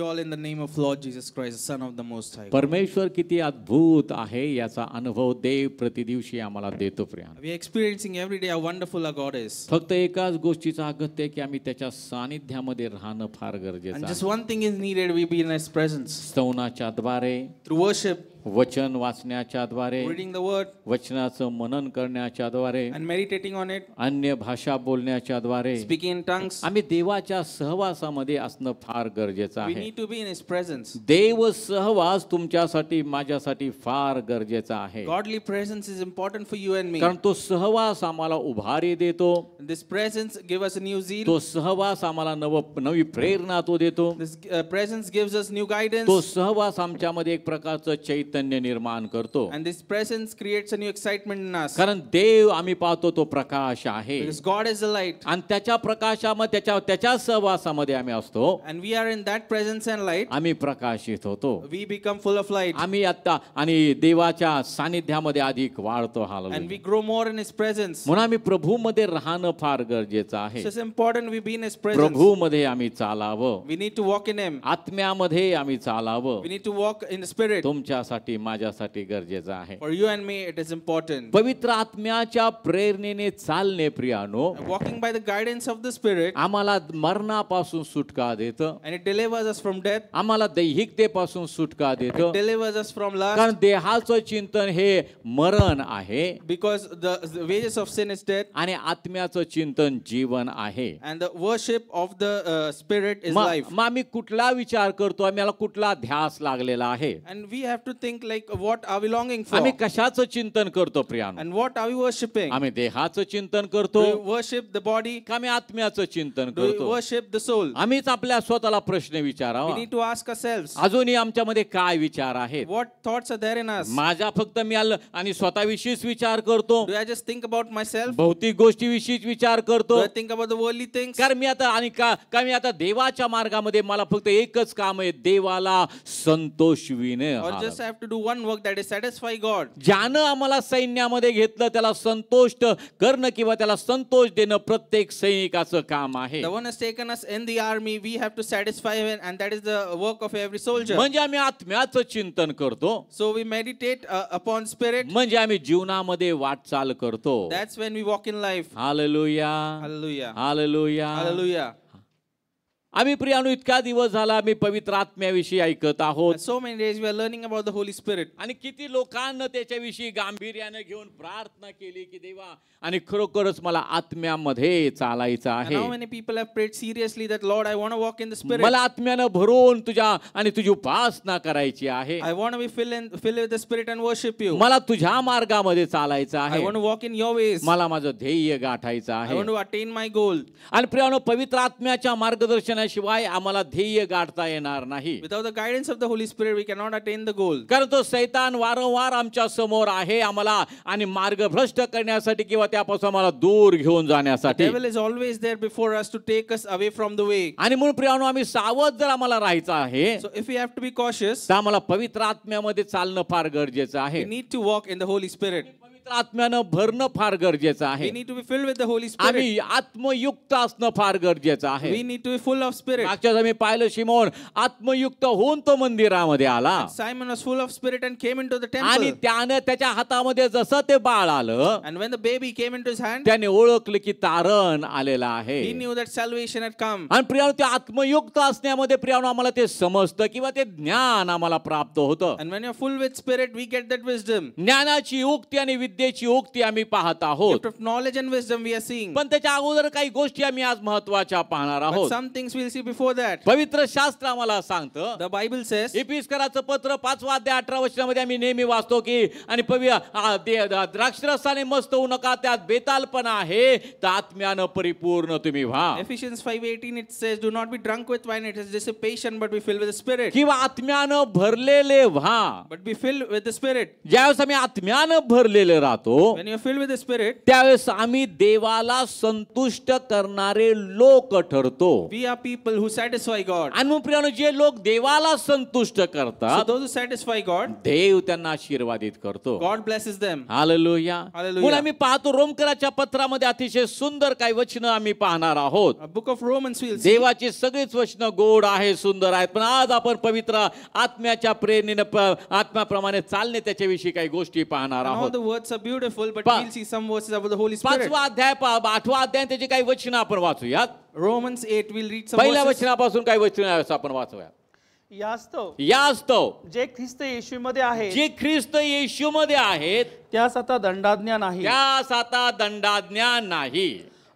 all in the name of Lord Jesus Christ, the Son of the Most High. परमेश्वर किती अद्भुत आहे याचा अनुभव देव प्रतिदिवशी आम्हाला देतो प्रियानो. We are experiencing every day how wonderful our God is. फक्त एकाच गोष्टीचा अगत्य आहे की आम्ही त्याच्या सानिध्यामध्ये राहणं फार गरजेचं And आहे. just one thing is needed, we be in His presence. स्तवनाच्या द्वारे, Through worship, वचन वाचण्याच्या द्वारे, reading the word, वचनाचं मनन करण्याच्या द्वारे, and meditating on it, अन्य भाषा बोलण्याच्या द्वारे speaking in tongues. आम्ही देवाच्या सहवासामध्ये असणं फार गरजेचं We आहे. need to be in His presence. देव सहवास तुमच्यासाठी माझ्यासाठी फार गरजेचा आहे. Godly presence is important for you and me. कारण तो सहवास आम्हाला उभारी देतो. This presence gives us a new zeal. तो सहवास आम्हाला नवी प्रेरणा तो देतो. This presence gives us new guidance. तो सहवास आमच्यामध्ये एक प्रकारचं चैतन्य निर्माण करतो. And this presence creates a new excitement in us. कारण देव आम्ही पाहतो तो प्रकाश आहे. Because God is the light. आणि त्याच्या प्रकाशामध्ये त्याच्या सहवासामध्ये आम्ही असतो. And we are in that presence and light. आम्ही प्रकाशित होतो. We become full of light. आम्ही आता आणि देवाच्या सानिध्यामध्ये अधिक वाढतो. And hallelujah. we grow more in His presence. म्हणून आम्ही प्रभूमध्ये राहणं फार गरजेचं आहे. So it's important we be in His presence. प्रभूमध्ये आम्ही चालावं. We need to walk in Him. आत्म्यामध्ये आम्ही चालावं. We need to walk in the Spirit. तुमच्यासाठी माझ्यासाठी गरजेचं आहे. For you and me, it is important. पवित्र आत्म्याच्या प्रेरणेने चालणे प्रियानो Walking by the guidance of the Spirit, आम्हाला मरणापासून सुटका देतं. and it delivers us from death, आम्हाला दैहिकतेपासून सुटका देतं. delivers us from कारण lust, देहाचं चिंतन हे मरण आहे because the wages of sin is death, आणि आत्म्याचं चिंतन जीवन आहे. and the worship of the Spirit is मग life. आम्ही कुठला विचार करतो, आम्हाला कुठला ध्यास लागलेला आहे, And we have to think like, what are we longing for? आम्ही कशाचं चिंतन करतो प्रियानो. And what are we worshipping? आम्ही देहाचं चिंतन करतो Do we worship the body? का आम्ही आत्म्याचं चिंतन Do we करतो. worship the soul? आम्हीच आपल्या स्वतःला प्रश्न We विचारावा, need to ask ourselves, अजूनही आमच्यामध्ये काय विचार आहेत. what thoughts are there in us? माझा फक्त मी आणि स्वतःविषयीच विचार करतो, Do I just think about myself? भौतिक गोष्टीविषयीच विचार Do करतो. I think about the worldly things? कारण मी आता आणि का मी आता देवाच्या मार्गामध्ये मला फक्त एकच काम आहे, देवाला संतोषविणे. Or just I have to do one work, that is satisfy God. ज्यानं आम्हाला सैन्यामध्ये घेतलं त्याला संतोष करणं किंवा त्याला संतोष देणं प्रत्येक सैनिकाचं काम आहे. The one has taken us in the army, we have to satisfy him, and that is the work of every soldier. म्हणजे आम्ही आत्म्याचं चिंतन करतो, So we meditate upon Spirit. म्हणजे आम्ही जीवनामध्ये वाटचाल करतो. That's when we walk in life. Hallelujah, Hallelujah. Hallelujah. Hallelujah. आम्ही प्रियानो इतका दिवस झाला आम्ही पवित्र आत्म्याविषयी ऐकत आहोत. And so many days we are learning about the Holy Spirit. आणि किती लोकांना त्याच्याविषयी गांभीर्याने घेऊन प्रार्थना केली की देवा आणि खरोखरच मला आत्म्यामध्ये चालायचं And आहे. how many people have prayed seriously that, Lord, I want to walk in the Spirit. मला आत्म्यानं भरून तुझी उपासना करायची आहे. I want to be filled with the Spirit and worship you. मला तुझ्या मार्गामध्ये चालायचं I आहे. want to walk in your ways. मला माझं ध्येय गाठायचं I आहे. want to attain my goal. आणि प्रियानो पवित्र आत्म्याच्या मार्गदर्शनाशिवाय आम्हाला ध्येय गाठता येणार नाही. Without the guidance of the Holy Spirit, we cannot attain the goal. कारण तो शैतान वारंवार आमच्या समोर आहे आम्हाला आणि मार्गभ्रष्ट करण्यासाठी किंवा त्यापासून आम्हाला दूर घेऊन जाण्यासाठी. The devil is always there before us to take us away from the way. आणि म्हणून प्रियानो आम्ही सावध जर आम्हाला राहायचं आहे So if we have to be cautious, तर आम्हाला पवित्र आत्म्यामध्ये चालणं फार गरजेचं we आहे. need to walk in the Holy Spirit. पवित्र आत्म्यानं भरणं फार गरजेचं We आहे. need to be filled with the Holy Spirit. आम्ही आत्मयुक्त असणं फार गरजेचं आहे. We need to be full of Spirit. मागच्याच आम्ही पाहिलं शिमोन आत्मयुक्त होऊन तो मंदिरामध्ये आला Simon was full of Spirit and came into the आणि temple. त्याने त्याच्या हातामध्ये जसं ते बाळ आलं And when the baby came into his hand, त्याने ओळखलं की तारण आलेलं आहे. he knew that salvation had come. आणि प्रियानो ते आत्मयुक्त असण्यामध्ये प्रियानो आम्हाला ते समजतं किंवा ते ज्ञान आम्हाला प्राप्त होतं. And when you're full with Spirit, we get that wisdom. ज्ञानाची उक्ती आणि विद्येची उक्ती आम्ही पाहत आहोत. Gift of knowledge and wisdom we are seeing. पण त्याच्या अगोदर काही गोष्टी आम्ही आज महत्त्वाच्या पाहणार But आहोत. some things we'll see before that. पवित्र शास्त्र आम्हाला सांगतं, The Bible says, इफिसकराचं पत्र 5 अध्याय 18 वचनामध्ये आम्ही नेहमी वाचतो की आणि द्राक्षरसाने मस्त होऊ नका, त्यात बेतालपणा आहे, तर आत्म्यानं परिपूर्ण तुम्ही व्हा. Ephesians 5:18, it says, do not be drunk with wine, it is dissipation, but be filled with the Spirit. किंवा आत्म्यानं भरलेले व्हा. But be filled with the Spirit. ज्यावेळेस आम्ही आत्म्यानं भरलेले राहतो when you're filled with the Spirit, त्यावेळेस आम्ही देवाला संतुष्ट करणारे लोक ठरतो. we are people who satisfy God. आणि मग प्रियानो, जे लोक देवाला संतुष्ट So करतात those who satisfy God, देव त्यांना आशीर्वादित करतो. God blesses them. Hallelujah. Hallelujah. म्हणून आम्ही पाहतो रोमकराच्या पत्रामध्ये अतिशय सुंदर काही वचनं आम्ही पाहणार आहोत. A book of Romans we'll see. देवाची सगळीच वचनं गोड आहे, सुंदर आहेत, पण आज आपण पवित्र आत्म्याच्या प्रेरणेने आत्म्याप्रमाणे चालणे त्याच्याविषयी काही गोष्टी पाहणार And all आहोत. the words are beautiful, but Pa- we'll see some verses about the Holy Spirit. 5वा अध्याय 8वा अध्याय त्याची काही वचनं आपण वाचूयात. Romans 8, we'll read some पहिल्या verses. वचनापासून काही वचनं आपण वाचूया. यास्तव यास्तव जे ख्रिस्त येशूमध्ये आहे जे ख्रिस्त येशूमध्ये आहेत त्यास आता दंडाज्ञा नाही. त्यास आता दंडाज्ञा नाही.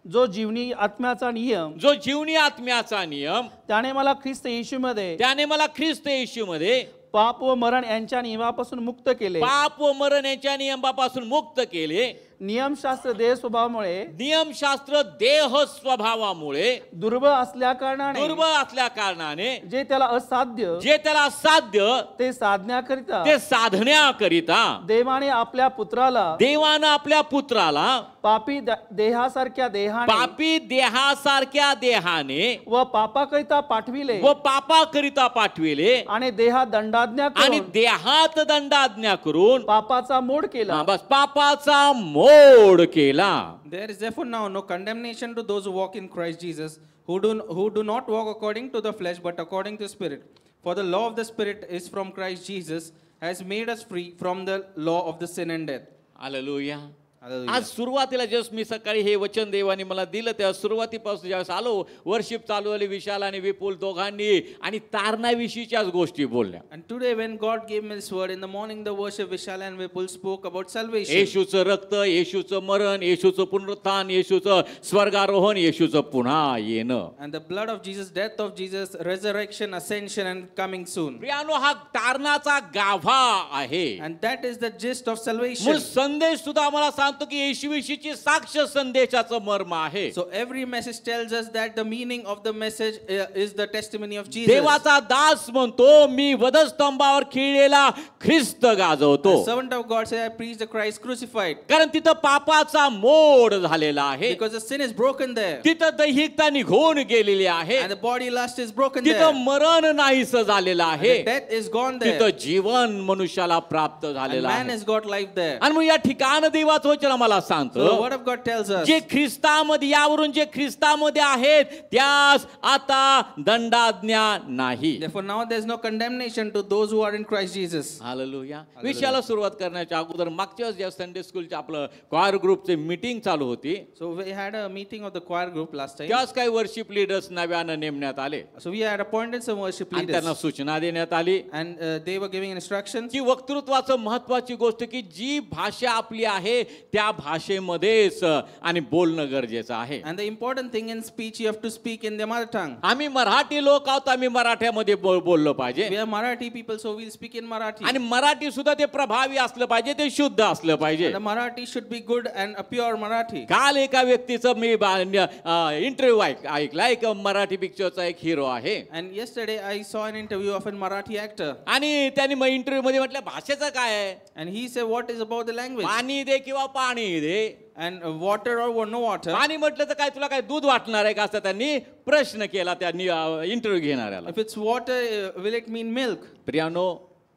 जो जीवनी आत्म्याचा नियम जो जीवनी आत्म्याचा नियम त्याने मला ख्रिस्त येशूमध्ये त्याने मला ख्रिस्त येशूमध्ये पाप व मरण यांच्या नियमापासून मुक्त केले. पाप व मरण यांच्या नियमापासून मुक्त केले. नियमशास्त्र देह स्वभावामुळे नियमशास्त्र देह स्वभावामुळे दुर्बळ असल्या कारणाने दुर्बळ असल्या कारणाने जे त्याला असाध्य जे त्याला असाध्य ते साधण्याकरिता ते साधण्याकरिता देवाने आपल्या पुत्राला देवानं आपल्या पुत्राला पापी देहासारख्या देहाने पापी देहासारख्या देहाने व पापाकरिता पाठविले व पापाकरिता पाठविले आणि देहात दंडाज्ञा आणि करून देहात दंडाज्ञा करून पापाचा मोड केला. बस पापाचा मोड केला. There is therefore now no condemnation to those who walk in Christ Jesus, who do not walk according to the flesh, but according to the Spirit. For the law of the Spirit is from Christ Jesus, has made us free from the law of the sin and death. Hallelujah. Hallelujah. आज सुरुवातीला just मी सकाळी हे वचन देवाने मला दिलं, तेव्हा सुरुवातीपासून ज्यावेळेस आलो वर्शिप चालू झाली विशाल आणि विपुल दोघांनी आणि तारणाविषयीच्याच गोष्टी बोलल्या. And today when God gave me this word, in the morning the worship Vishal and Vipul spoke about salvation. येशूचं रक्त, येशूचं मरण, येशूचं पुनरुत्थान, येशूचं स्वर्गारोहण, येशूचं पुन्हा येणं. And the blood of Jesus, death of Jesus, resurrection, ascension and coming soon. प्रियानो, हा तारणाचा गाभा आहे. And that is the gist of मूळ salvation. संदेश सुद्धा आम्हाला सांगतो की येशूविषयीची साक्ष संदेशाचं मर्म आहे. So every message tells us that the meaning of the message is the testimony of Jesus. देवाचा दास म्हणतो मी वधस्तंभावर खिळलेला ख्रिस्त गाजवतो. The servant of God said, I preach the Christ crucified. कारण तिथं पापाचा मोड झालेला आहे. Because the sin is broken there. तिथं दैहिकता निघून गेलेली आहे. And the body lust is broken there. तिथं मरण नाहीस झालेलं And आहे. the death is gone there. तिथं जीवन मनुष्याला प्राप्त And झालेलं man आहे. has got life there. आणि मग या ठिकाण देवाचं वचन आम्हाला So the सांगतो word of God tells us, जे ख्रिस्तामध्ये यावरून जे ख्रिस्तामध्ये आहेत त्यास आता दंडाज्ञा नाही. therefore now there is no condemnation to those who are in Christ Jesus. Hallelujah. विषयाला सुरुवात करण्याच्या अगोदर मागच्या वेळेस ज्या संडे स्कूलच्या आपलं क्वायर ग्रुपचे मीटिंग चालू होती So we had a meeting of the choir group last time. त्याच काही वर्शिप लीडर्स नव्यानं नेमण्यात आले So we had appointed some worship आणि त्यांना leaders. सूचना देण्यात आली And they were giving instructions. की वक्तृत्वाचं महत्वाची गोष्ट की जी भाषा आपली आहे त्या भाषेमध्येच आणि बोलणं गरजेचं आहे. And the important thing in speech, you have to speak in their mother tongue. आम्ही मराठी लोक आहोत, आम्ही मराठ्यामध्ये बोललो पाहिजे We are Marathi people, so we'll speak in Marathi. आणि मराठी सुद्धा ते प्रभावी असलं पाहिजे, ते शुद्ध असलं पाहिजे. And the Marathi should be good and a pure Marathi. काल एका व्यक्तीचं मी इंटरव्ह्यू ऐकला, एक मराठी पिक्चरचा एक हिरो आहे And yesterday I saw an interview of a Marathi actor. आणि त्यांनी मग इंटरव्ह्यू मध्ये म्हटलं भाषेचं काय आहे, And he said, what is about the language? पाणी दे किंवा पाणी दे. And water or no water? पाणी म्हटलं तर काय तुला काय दूध वाटणार आहे का, असं त्यांनी प्रश्न केला त्यांनी इंटरव्ह्यू घेणाऱ्याला. If it's water, will it mean milk? प्रियानो,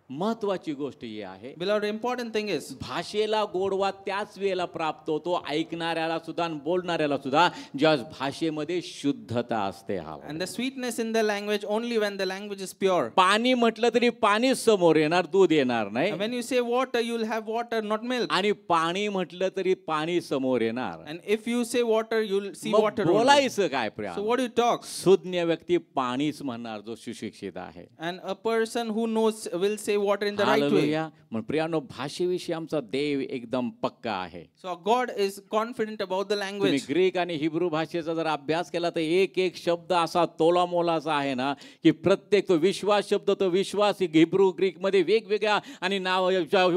महत्वाची गोष्ट ही आहे, Beloved, important thing is, भाषेला गोडवा त्याच वेळेला प्राप्त होतो ऐकणाऱ्याला सुद्धा आणि बोलणाऱ्याला सुद्धा ज्या भाषेमध्ये शुद्धता असते. हा and the sweetness in the language only when the language is pure. पाणी म्हटलं तरी पाणी समोर येणार, दूध येणार नाही. And when you say water, you'll have water, not milk. आणि पाणी म्हटलं तरी पाणी समोर येणार. And if you say water, you'll see मग water only. बोलायचं काय Priya? So what do you talk? सुज्ञ व्यक्ती पाणीच म्हणणार जो सुशिक्षित आहे. And a person who knows will say water in the right way. Hallelujah. म्हणून प्रियानो, भाषेविषयी आमचा देव एकदम पक्का आहे. So God is confident about the तुम्ही language. ग्रीक आणि हिब्रू भाषेचा जर अभ्यास केला तर एक एक शब्द असा तोलामोलाचा आहे ना की प्रत्येक तो विश्वास शब्द, तो विश्वास हिब्रू ग्रीक मध्ये वेगवेगळ्या आणि नाव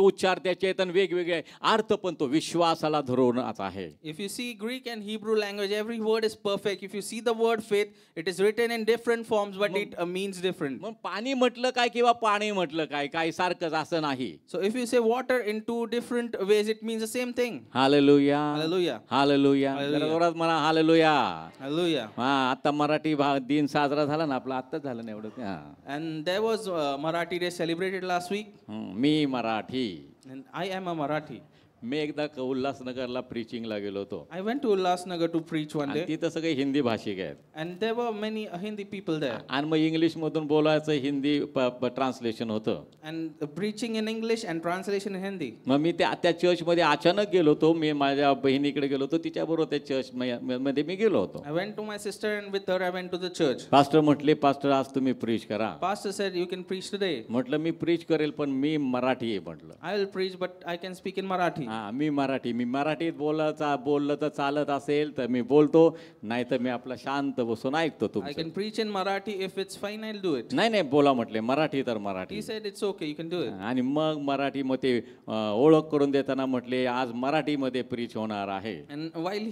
उच्चार त्याचे आणि वेगवेगळे अर्थ, पण तो विश्वासाला धरूनच आहे. If you see Greek and Hebrew language, every word is perfect. If you see the word faith, it is written in different forms, but it means different. मग पाणी म्हटलं काय किंवा पाणी म्हटलं काय काही सारखंच असं नाही. So if you say water in two different ways, it means the same thing. Hallelujah, Hallelujah. Hallelujah. Hallelujah. जरा जोरात म्हणा हालेलुया. Hallelujah. हा, आता मराठी दिन साजरा झाला ना आपला, आत्ताच झालं ना एवढं. हा. And there was Marathi Day celebrated last week. Me Marathi. And I am a Marathi. मी एकदा उल्हासनगरला प्रीचिंगला गेलो होतो. I went to Ulhasnagar to preach one आणि day. तिथं सगळे हिंदी भाषिक आहेत. And there were many Hindi people there. आणि मग इंग्लिश मधून बोलायचं, हिंदी ट्रान्सलेशन होतं. And preaching in English and translation in Hindi. मग मी त्या चर्चमध्ये अचानक गेलो होतो. मी माझ्या बहिणीकडे गेलो होतो, तिच्याबरोबर त्या चर्च मध्ये मी गेलो होतो. I went to my sister and with her I went to the church. Pastor म्हटले, पास्टर आज तुम्ही प्रीच करा. Pastor said you can preach today. म्हटलं मी प्रीच करेल पण मी मराठी आहे म्हटलं. I will preach but I can speak in Maraठी. हा, मी मराठीत बोललं तर चालत असेल तर मी बोलतो, नाही तर मी आपला शांत बसून ऐकतो I तुमचं. can preach in Marathi. If it's fine, I'll do it. नाही बोला म्हटले, मराठी तर Marathi. He said it's okay, you can do it. आणि मग मराठीमध्ये ओळख करून देताना म्हटले आज मराठीमध्ये प्रीच होणार आहे. And while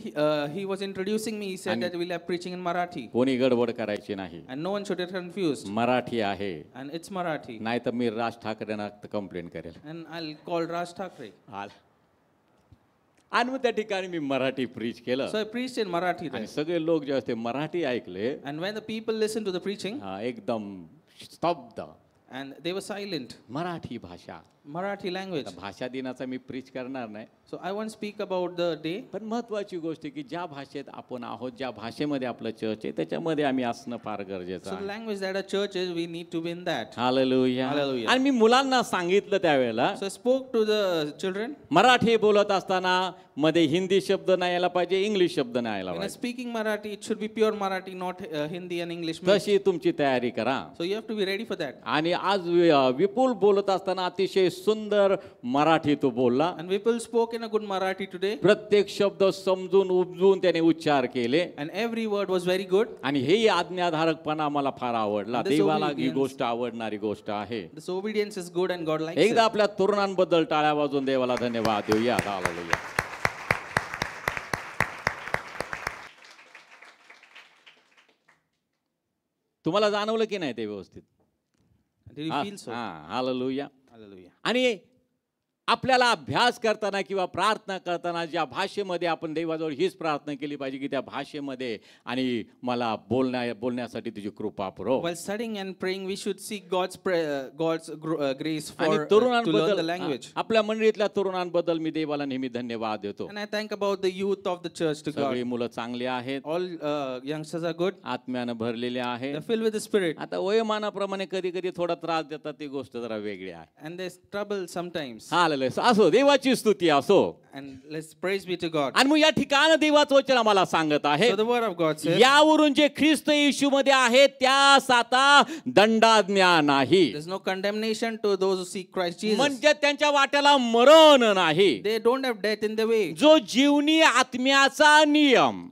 he was introducing me, he said that we'll have preaching in Marathi. कोणी गडबड करायची नाही. And no one should get confused. Marathi आहे. And it's Marathi. नाही तर मी राज ठाकरेंना कंप्लेंट करेल. And I'll call Raj Thakre. आणि मग त्या ठिकाणी मी मराठी प्रीच केलं. So I preached in Marathi आणि there. सगळे लोक जे असते मराठी ऐकले, And when the people listened to the preaching, एकदम स्तब्ध. and they were silent. Marathi भाषा. Marathi language. भाषा दिनाचा मी प्रीच करणार नाही. So I won't speak about the day. पण महत्वाची गोष्ट की ज्या भाषेत आपण आहोत, ज्या भाषेमध्ये आपलं चर्च आहे, त्याच्यामध्ये आम्ही असणं फार गरजेचं So the आहे. language that our church is, we need to be in that. Hallelujah. Hallelujah. आणि मी मुलांना सांगितलं त्यावेळेला, So I spoke to the children. Marathi बोलत असताना मध्ये हिंदी शब्द नाही यायला पाहिजे, इंग्लिश शब्द नाही यायला When पाहिजे. speaking Marathi, it should be pure Marathi, not Hindi and English mixed. तशी तुमची तयारी करा. So you have to be ready for that. आणि आज विपुल बोलत असताना अतिशय सुंदर मराठी तो बोलला. And Vipul spoke in a good Marathi today. प्रत्येक शब्द समजून उपजून त्याने उच्चार केले. And every word was very good. आणि हे आज्ञाधारकपणा मला फार आवडला. This देवाला ही obedience. गोष्ट आवडणारी गोष्ट आहे. This obedience is good and God likes एकदा it. आपल्या तरुणांबद्दल टाळ्या वाजवून देवाला धन्यवाद देऊया. हालेलुया. तुम्हाला जाणवलं की नाही ते व्यवस्थित? Did you feel so? Hallelujah. Hallelujah. आणि आपल्याला अभ्यास करताना किंवा प्रार्थना करताना ज्या भाषेमध्ये आपण देवाजवळ हीच प्रार्थना केली पाहिजे की त्या भाषेमध्ये आणि मला बोलण्यासाठी तुझी कृपा पुरव. While studying and praying, we should seek God's grace आणि for to learn the तरुणांबद्दल language. आपल्या मंडळीतल्या तरुणांबद्दल मी देवाला नेहमी धन्यवाद देतो. And I thank about the youth of the church to सगळी God. मुलं चांगली आहेत, All youngsters are good. आत्म्यानं भरलेले आहेत. They're filled with the Spirit. आता वयोमानाप्रमाणे कधी कधी थोडा त्रास देतात, ती गोष्ट जरा वेगळी आहे. And there's trouble sometimes. असो, देवाची स्तुती असो. And let's praise be to God. आणि मग या ठिकाणी देवाचं वचन आम्हाला सांगत आहे, So the word of God says, यावरून जे ख्रिस्त येशूमध्ये आहे त्यास आता दंडाज्ञा नाही. there's no condemnation to those who seek Christ Jesus. म्हणजे त्यांच्या वाट्याला मरण नाही. They don't have death in the way. जो जीवनी आत्म्याचा नियम,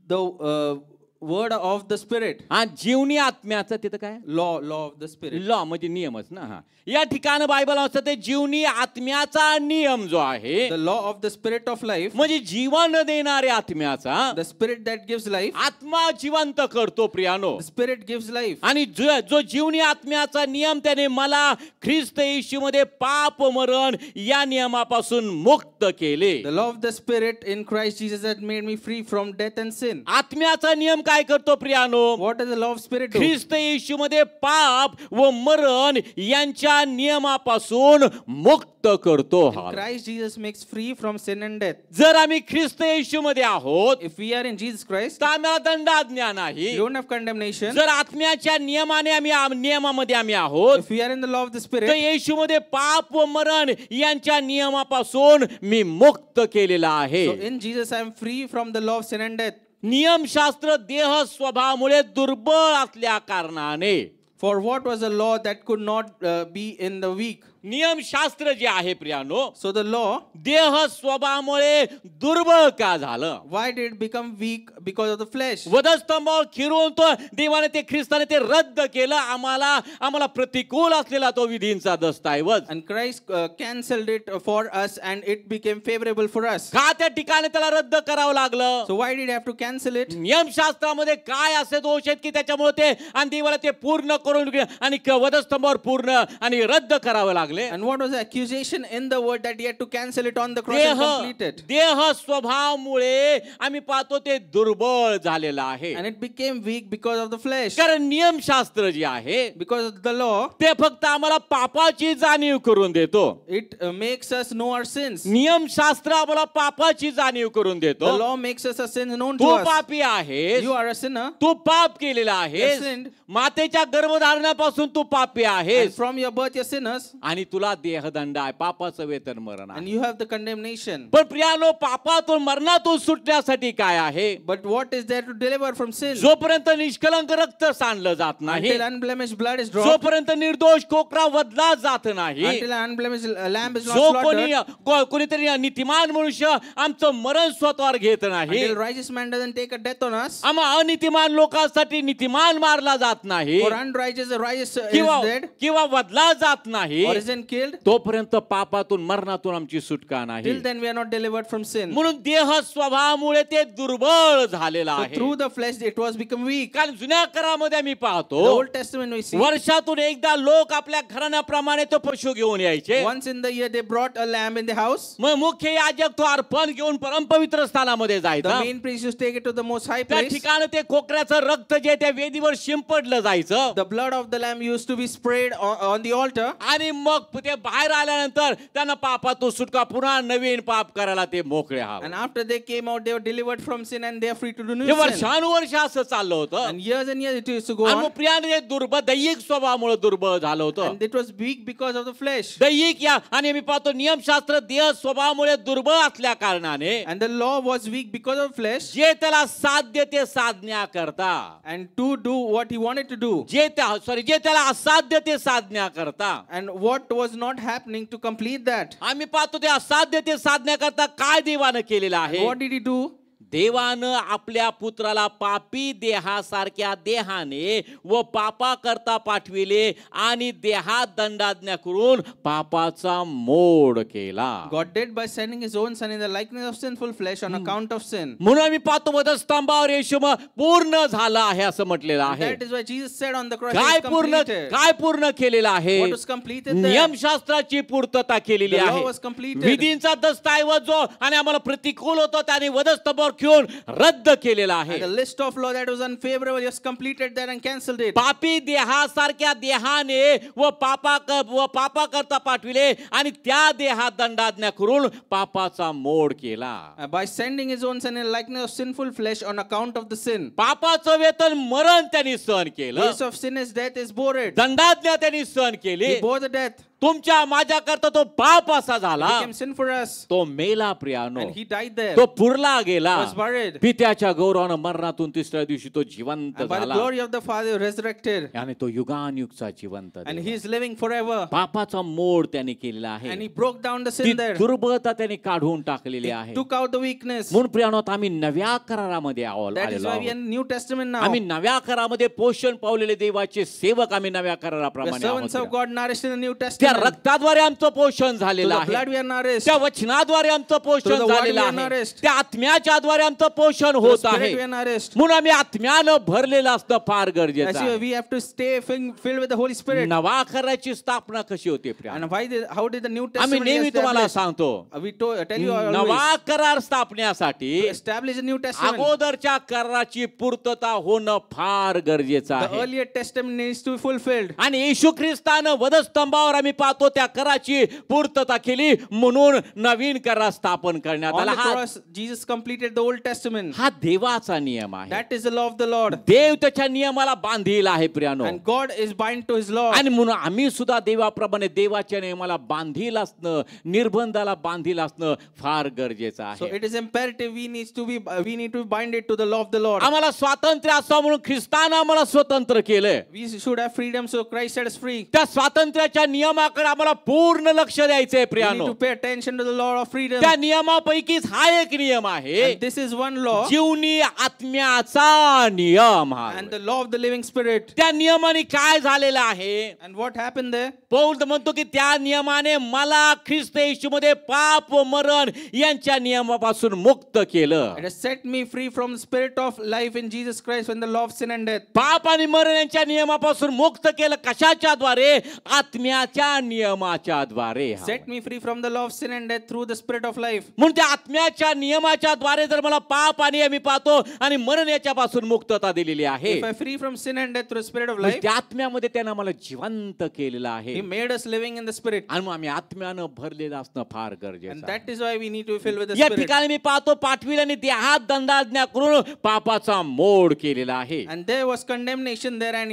The word of the Spirit. हा जीवनी आत्म्याचा तिथं काय Law of the Spirit. Law म्हणजे नियमच ना. हा या ठिकाणी बायबल असतं ते जीवनी आत्म्याचा नियम जो आहे, The law of the Spirit of life. म्हणजे जीवन देणाऱ्या आत्म्याचा. The Spirit that gives life. आत्मा जिवंत करतो प्रियानो. The Spirit gives life. आणि जो जीवनी आत्म्याचा नियम त्याने मला ख्रिस्त येशूमध्ये पाप मरण या नियमापासून मुक्त केले. The law of the Spirit in Christ Jesus that made me free from death and sin. आत्म्याचा नियम काय करतो प्रियानो? What does the law of Spirit do? ख्रिस्त येशूमध्ये पाप व मरण यांच्या नियमापासून मुक्त करतो. Christ Jesus makes free from sin and death. जर आम्ही ख्रिस्त येशूमध्ये आहोत, If we are in Jesus Christ, तर आम्हाला दंडाज्ञा नाही. we don't have condemnation. जर आत्म्याच्या नियमाने नियमामध्ये आम्ही आहोत, If we are in the law of the तर Spirit, येशूमध्ये पाप व मरण यांच्या नियमापासून मी मुक्त केलेला आहे. so in Jesus I am free from the law of sin and death. नियमशास्त्र देह स्वभावामुळे दुर्बळ असल्या कारणाने, For what was a law that could not be in the weak? नियमशास्त्र जे आहे प्रियानो, So the law, देह स्वभावामुळे दुर्बळ का झालं? why did it become weak? Because of the flesh. वधस्तंभावर खिरून तो देवाने ते ख्रिस्ताने ते रद्द केलं. आम्हाला प्रतिकूल असलेला तो विधींचा दस्तऐवज. And Christ cancelled it for us and it became favorable for us. का त्या ठिकाणी त्याला रद्द करावं लागलं? So why did he have to cancel it? नियमशास्त्रामध्ये काय असे दोष आहेत की त्याच्यामुळे ते आणि देवाला ते पूर्ण करून आणि वधस्तंभावर पूर्ण आणि रद्द करावे लागले. And what was the accusation in the word that he had to cancel it on the cross and complete it? देह स्वभावामुळे आम्ही पाहतो ते दुर्बळ झालेलं आहे. And it became weak because of the flesh. कारण नियमशास्त्र जे आहे Because of the law, ते फक्त आम्हाला पापाची जाणीव करून देतो. it makes us know our sins. नियमशास्त्र आम्हाला पापाची जाणीव करून The देतो. law makes us a sin known Tu to us. पापी आहेस, You are a sinner. तू पाप केलेला You आहेस, sinned. मातेच्या गर्भधारणापासून तू पापी And आहेस from your birth you're sinners. आणि तुला देहदंड आहे, पापाचं वेतन मरण And आहे. you have the condemnation. पण प्रियानो, पापातून मरणातून सुटण्यासाठी काय आहे? But what is there to deliver from sin? जोपर्यंत निष्कलंक रक्त सांडलं जात नाही, Until unblemished blood is dropped. जोपर्यंत निर्दोष कोकरा वधला जात नाही, Until an unblemished lamb is not जो slaughtered. कोणीतरी नीतिमान मनुष्य आमचं मरण स्वतःवर घेत नाही, Until righteous man doesn't take a death on us. आम्हा अनितिमान लोकांसाठी नीतिमान मारला जात नाही Or unrighteous, the righteous is dead. किंवा वधला जात नाही, Or isn't killed. तोपर्यंत पापातून मरणातून आमची सुटका नाही. Till then we are not delivered from sin. म्हणून देह स्वभावामुळे ते दुर्बळ झालेला So आहे. through the flesh it was become weak. कारण जुन्या करामध्ये आम्ही The पाहतो Old Testament we see. वर्षातून एकदा लोक आपल्या घराण्याप्रमाणे तो पशु घेऊन यायचे. Once in the year they brought a lamb in the house. मग मुख्य याजक तो अर्पण घेऊन परमपवित्र स्थानामध्ये The जायचा. main priest used to take it to the most high त्या place. ठिकाणी ते कोकऱ्याचं रक्त जे त्या वेदीवर शिंपडलं जायचं The blood of the lamb used to be sprayed on the altar. आणि मग ते बाहेर आल्यानंतर त्यांना पापातून सुटका, पुन्हा नवीन पाप करायला ते मोकळे And हवे. after they came out, they were delivered from sin and they are free to do new हे sin. वर्षानुवर्ष असं चाललं होतं. And years it used to go आणि on. मग प्रियाने दुर्बळ दैहिक स्वभावामुळे दुर्बळ झालं होतं. And it was weak because of the flesh. दैहिक या आणि मी पाहतो नियमशास्त्र देह स्वभावामुळे दुर्बळ असल्या कारणाने And the law was weak because of flesh. जे त्याला साध्य ते साधण्याकरता, And to do what he wanted to do. जे त्याला असाध्य ते साधण्याकरता, And what was not happening to complete that. आम्ही पाहतो ते असाध्य ते साधण्याकरता काय देवानं केलेलं आहे? What did he do? देवानं आपल्या पुत्राला पापी देहासारख्या देहाने व पापा करता पाठविले आणि देहात दंडाज्ञा करून पापाचा मोड केला. God did by sending his own son in the likeness of sinful flesh on account of sin. म्हणून आम्ही पाहतो वधस्तंभावर येशू पूर्ण झाला आहे असं म्हटलेलं आहे. That is why Jesus said on the cross, काय "It is completed." काय पूर्ण केलेलं आहे? What was completed there? नियमशास्त्राची पूर्तता केलेली The law आहे. was completed. विधींचा दस्तऐवज जो आणि आम्हाला प्रतिकूल होतो त्याने वधस्तंभावर घेऊन रद्द केलेला आहे. And the list of law that was unfavorable, just completed that and cancelled it. पापी देहासारख्या देहाने व पापा करता पाठविले आणि त्या देहात दंडाज्ञा करून पापाचा मोड केला. By sending his own son in the likeness of sinful flesh on account of the sin. पापाचं वेतन मरण त्यांनी सहन केलं. Wages of sin is death is bore it. दंडाज्ञा त्यांनी सहन केली. He bore the death. तुमच्या माझ्या करता तो पाप असा झाला, Became sin for us. तो मेला प्रियानो, And he died there. तो पुरला गेला. Was buried. पित्याच्या गौरवानं मरणातून तिसऱ्या दिवशी तो जिवंत And by the झाला glory of the Father resurrected. आणि तो युगानयुगचा जिवंत And Dev. he is living forever. पापाचा मोड त्याने केलेला आहे. And he broke down the ती sin there. दुर्बळता त्याने काढून टाकलेली आहे. Took out the weakness. म्हणून प्रियानो आम्ही नव्या करारामध्ये That is आलेलो why we are आहोत. in New Testament now. आम्ही नव्या करारामध्ये पोषण पावलेले देवाचे सेवक आम्ही नव्या The कराराप्रमाणे servants of आहोत. God nourished in the New त्या Testament. रक्ताद्वारे आमचं पोषण Through झालेलं the आहे. blood we are nourished. त्या वचनाद्वारे आमचं Through पोषण the word झालेलं we are आहे. nourished. त्या आत्म्याच्या द्वारे आमचं पोषण Through the होत Spirit आहे. we are nourished. म्हणून आम्ही आत्म्यानं भरलेलं असणं फार गरजेचं As you, आहे. we have to stay filled with the Holy Spirit. नवा कराराची स्थापना कशी होते Priya? And how did the New आम्ही Testament नेहमी तुम्हाला establish? सांगतो, We tell you always. नवा करार स्थापण्यासाठी To establish the New Testament. अगोदरच्या कराराची पूर्तता होणं फार गरजेचं The आहे. earlier testament needs to be fulfilled. आणि येशू ख्रिस्तानं वधस्तंभावर आम्ही पाहतो त्या कराची पूर्तता केली म्हणून नवीन करार स्थापन करण्यात On आला. the cross, Jesus completed the Old Testament. हा देवाचा नियम आहे. That is the law of the Lord. देव त्याच्या नियमाला बांधील आहे प्रियानो. And God is bound to his law. आणि म्हणून आम्ही सुद्धा देवाप्रमाणे देवाच्या नियमाला बांधील असणं, निर्बंधाला बांधील असणं फार गरजेचं So आहे. it is imperative we need to be binded to the law of the Lord. आम्हाला स्वातंत्र्य असावं म्हणून ख्रिस्तानं आम्हाला स्वतंत्र केलंय. We should have freedom, so Christ set us free. त्या स्वातंत्र्याच्या नियमा नियमाकडे आम्हाला पूर्ण लक्ष द्यायचंय We need प्रियानो. to pay attention to the law of freedom. त्या नियमापैकीच हा एक नियम आहे, And this is one law, जीवनी आत्म्याचा नियम हा. and the law of the living spirit. त्या नियमाने काय झालेलं आहे? And what happened there? Paul म्हणतो की त्या नियमाने मला ख्रिस्त येशूमध्ये पाप व मरण यांच्या नियमापासून मुक्त केलं. It has set me free from the spirit of life in Jesus Christ when the law of sin and death. पाप आणि मरण यांच्या नियमापासून मुक्त केलं कशाच्या द्वारे? आत्म्याच्या नियमाच्या द्वारे. Set me free from the law of sin and death through the spirit of life. म्हणून त्या आत्म्याच्या नियमाच्या द्वारे जर मला पाप आणि आम्ही पाहतो आणि मरण याच्यापासून मुक्तता दिलेली आहे, If I free from sin and death through the spirit of म्हणजे life, त्या आत्म्यामध्ये त्यानं मला जिवंत केलेलं आहे. He made us living in the spirit. आणि मग आम्ही आत्म्यानं भरलेलं असणं फार And गरजेचं आहे. that is why we need to be filled with the या spirit. ठिकाणी मी पाहतो पाठविल्याने देहात दंडाज्ञा करून पापाचा मोड केलेला आहे. And there was condemnation there, and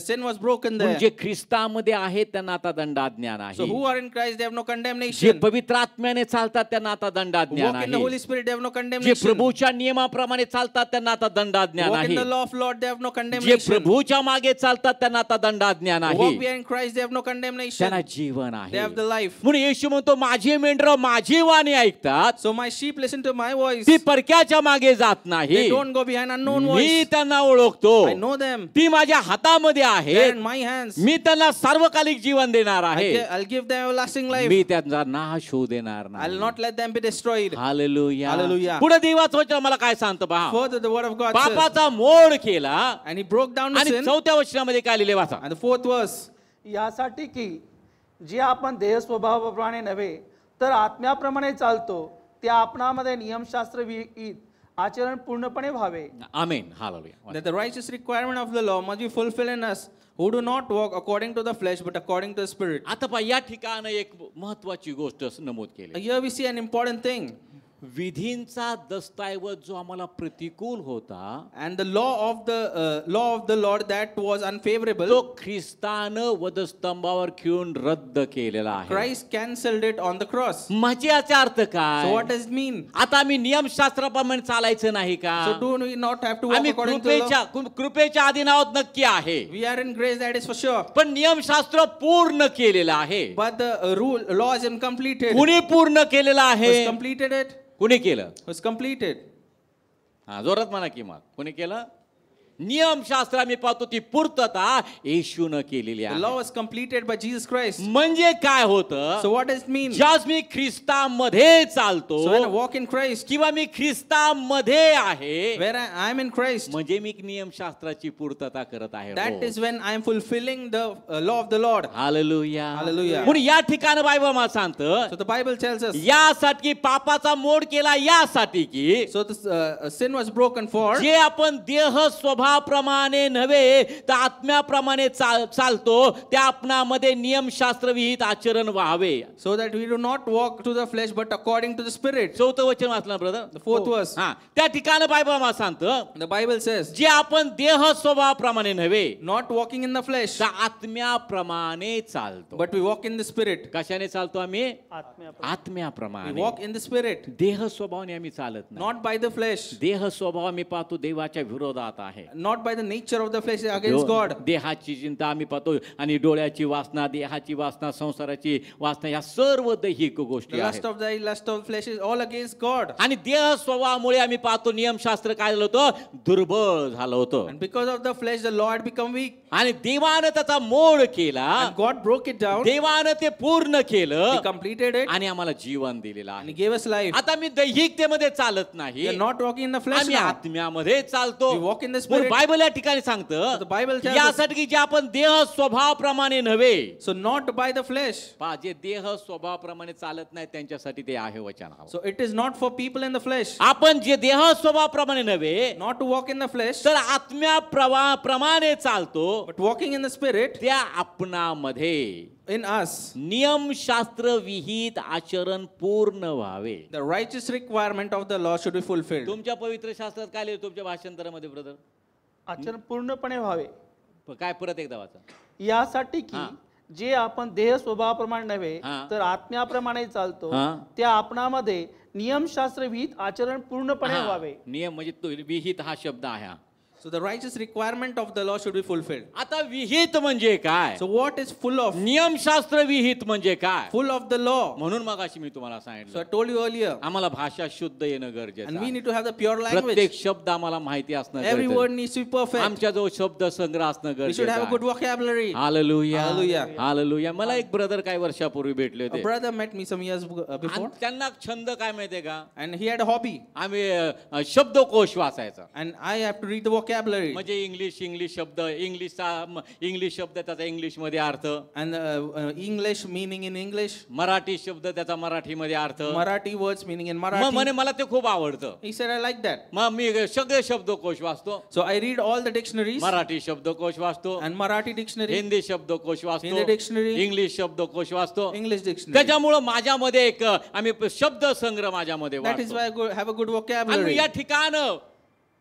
sin was broken there. म्हणजे ख्रिस्तामध्ये आहेत त्यांना आता दंडाज्ञान So आहे. who are in Christ, they have no जे condemnation. पवित्र आत्म्याने चालतात त्यांना आता Who दंडाज्ञान walk in the आहे. Holy Spirit, they have no जे condemnation. प्रभूच्या नियमाप्रमाणे चालतात त्यांना आता दंडाज्ञान Walk in आहे. the law of Lord, they have no जे condemnation. प्रभूच्या मागे चालतात त्यांना आता दंडाज्ञान Who walk आहे. behind Christ, they have no condemnation. त्यांना जीवन They आहे. have the life. म्हणून येशू म्हणतो माझी मेंढरं माझी वाणी ऐकतात, So my sheep listen to my voice. ती परक्याच्या मागे जात They नाही. don't go behind unknown me voice. त्यांना ओळखतो, I know them. ती माझ्या हातामध्ये They're आहेत. in my hands. मी त्यांना सार्वकालिक जीवन देणार आहे. I'll give them everlasting life. मी त्यांचा नाश होऊ देणार I'll नाही. not let them be destroyed. Hallelujah. Hallelujah. पुढे देवाचं वचन मला काय सांगतं पहा. Further, the word of God says, पापाचा मोड केला and he broke down the आणि sin. 4थ्या वचनामध्ये काय लिहिले वाचा. And the fourth verse, यासाठी की जे आपण देह स्वभावाप्रमाणे नव्हे तर आत्म्याप्रमाणे चालतो त्या आपणामध्ये नियमशास्त्र विहित आचरण पूर्णपणे व्हावे. आमेन. Hallelujah. that the righteous requirement of the law must be fulfilled in us who do not walk according to the flesh but according to the spirit. आता पहा या ठिकाणी एक महत्वाची गोष्ट नमूद केली. Here we see an important thing. विधींचा दस्तऐवज जो आम्हाला प्रतिकूल होता, And the law of the Lord that was unfavorable, तो ख्रिस्तानं वधस्तंभावर खिळून रद्द केलेला आहे. Christ cancelled it on the cross. म्हणजे याचा अर्थ So काय? what does it mean? आता आम्ही नियमशास्त्राप्रमाणे चालायचं नाही का? So do we not have to walk आम्ही according to the law? कृपेच्या अधीन आहोत नक्की आहे, We are in grace, that is for sure. पण नियमशास्त्र पूर्ण केलेलं आहे. But the law is incompleted. कुणी पूर्ण केलेलं आहे? Who's completed it? कुणी केलं? Who's completed? हा, जोरात म्हणा की मग कोणी केलं? नियमशास्त्र आम्ही पाहतो ती पूर्तता येशूनं केलेली The आहे. law was completed by Jesus Christ. म्हणजे काय होतं? So what does it mean? ज्यास मी ख्रिस्तामध्ये चालतो So when I walk in Christ, किंवा मी ख्रिस्तामध्ये आहे, where I am in Christ, म्हणजे मी नियमशास्त्राची पूर्तता करत आहे. that is when I am fulfilling the law of the Lord. Hallelujah. Hallelujah. म्हणून या ठिकाणी बायबल मला सांगतं, So the Bible tells us, यासाठी पापाचा मोड केला यासाठी की so this sin was broken for, जे आपण देह स्वभावाप्रमाणे नव्हे तर आत्म्याप्रमाणे चालतो त्या आपणामध्ये नियमशास्त्र विहित आचरण व्हावे. so that we do not walk to the flesh but according to the spirit. 4थं वचन वाचलं ब्रदर. The fourth verse, हा, त्या ठिकाणी बायबल मला सांगतं, the Bible says, जे आपण देह स्वभावाप्रमाणे नव्हे not walking in the flesh, तर आत्म्याप्रमाणे चालतो. but we walk in the spirit. कशाने चालतो आम्ही? आत्म्याप्रमाणे. We आत्म्याप्रमाणे. walk in the spirit, देह स्वभावाने आम्ही चालत नाही. not by the flesh, देह स्वभाव आम्ही पाहतो देवाच्या विरोधात आहे. not by the nature of the flesh against God. देहाची चिंता आम्ही पाहतो आणि डोळ्याची वासना, देहाची वासना, संसाराची वासना या सर्व दैहिक The गोष्टी lust आहेत. of the eye, lust of the flesh is all against God. आणि देह स्वभावामुळे आम्ही पाहतो नियमशास्त्र काय झालं होतं? दुर्बळ झालं होतं. And because of the flesh, the law had become weak. आणि देवानं त्याचा मोड केला, And God broke it down. देवानं ते पूर्ण He केलं completed it. आणि आम्हाला जीवन दिलेलं And He आहे. gave us life. आता मी दैहिकतेमध्ये चालत नाही, We are not walking in the flesh आम्ही now. आत्म्यामध्ये चालतो. We walk in the म्हणून spirit. बायबल या ठिकाणी सांगतं The Bible tells us, यासाठी की जे आपण देह स्वभावाप्रमाणे नव्हे, so not by the flesh. पहा जे देह स्वभावाप्रमाणे चालत नाही त्यांच्यासाठी ते आहे वचन हवं. So it is not for people in the flesh. आपण जे देह स्वभावाप्रमाणे नव्हे Not to walk in the flesh, तर आत्म्याप्रमाणे चालतो but walking in the spirit त्या आपणामध्ये in us. नियमशास्त्र विहित आचरण पूर्ण व्हावे. The righteous requirement of the law should be fulfilled. तुमच्या पवित्र शास्त्रात काय लिहिलं तुमच्या भाषांतरामध्ये ब्रदर? आचरण पूर्णपणे व्हावे. काय परत एकदा वाचा. यासाठी की हा. जे आपण देह स्वभावाप्रमाणे नव्हे हा. तर आत्म्याप्रमाणे चालतो हा. त्या आपणामध्ये नियमशास्त्र विहित आचरण पूर्णपणे हा, व्हावे. नियम म्हणजे तो विहित हा शब्द आहे हा. So the righteous requirement of the law should be fulfilled. आता विहित म्हणजे काय? So what is full of? नियमशास्त्र विहित म्हणजे काय? Full of the law. म्हणून मगाशी मी तुम्हाला So सांगितलं I told you earlier. आम्हाला भाषा शुद्ध येणं गरजेचं And we आहे. need to have the pure language. प्रत्येक शब्द आम्हाला माहिती असणं Every गरजेचं word आहे. needs to be perfect. आमच्याजवळ शब्द संग्रह असणं We should गरजेचं have a good आहे. vocabulary. Hallelujah Hallelujah. हालेलुया. मला एक ब्रदर काही वर्षापूर्वी भेटले A होते brother met me some years आणि before, त्यांना छंद काय माहितीये का? and he had a hobby, आम्ही शब्दकोश वाचायचा. and I have to read the vocabulary. म्हणजे इंग्लिश शब्द इंग्लिश शब्द त्याचा इंग्लिश मध्ये अर्थ, And English meaning in English, Marathi शब्द त्याचा मराठीमध्ये अर्थ. Marathi words meaning in मग Marathi. म्हणे मला ते खूप आवडतं. He said, I like that. मग मी सगळे शब्दकोश वाचतो. So I read all the dictionaries, Marathi शब्दकोश वाचतो, and Maraठी dictionary, हिंदी शब्दकोश वाचतो, Hindi dictionary, इंग्लिश शब्दकोश वाचतो. English dictionary. त्याच्यामुळं माझ्यामध्ये एक आम्ही शब्द संग्रह माझ्यामध्ये That is वाचतो. why I have a good आणि vocabulary. या ठिकाण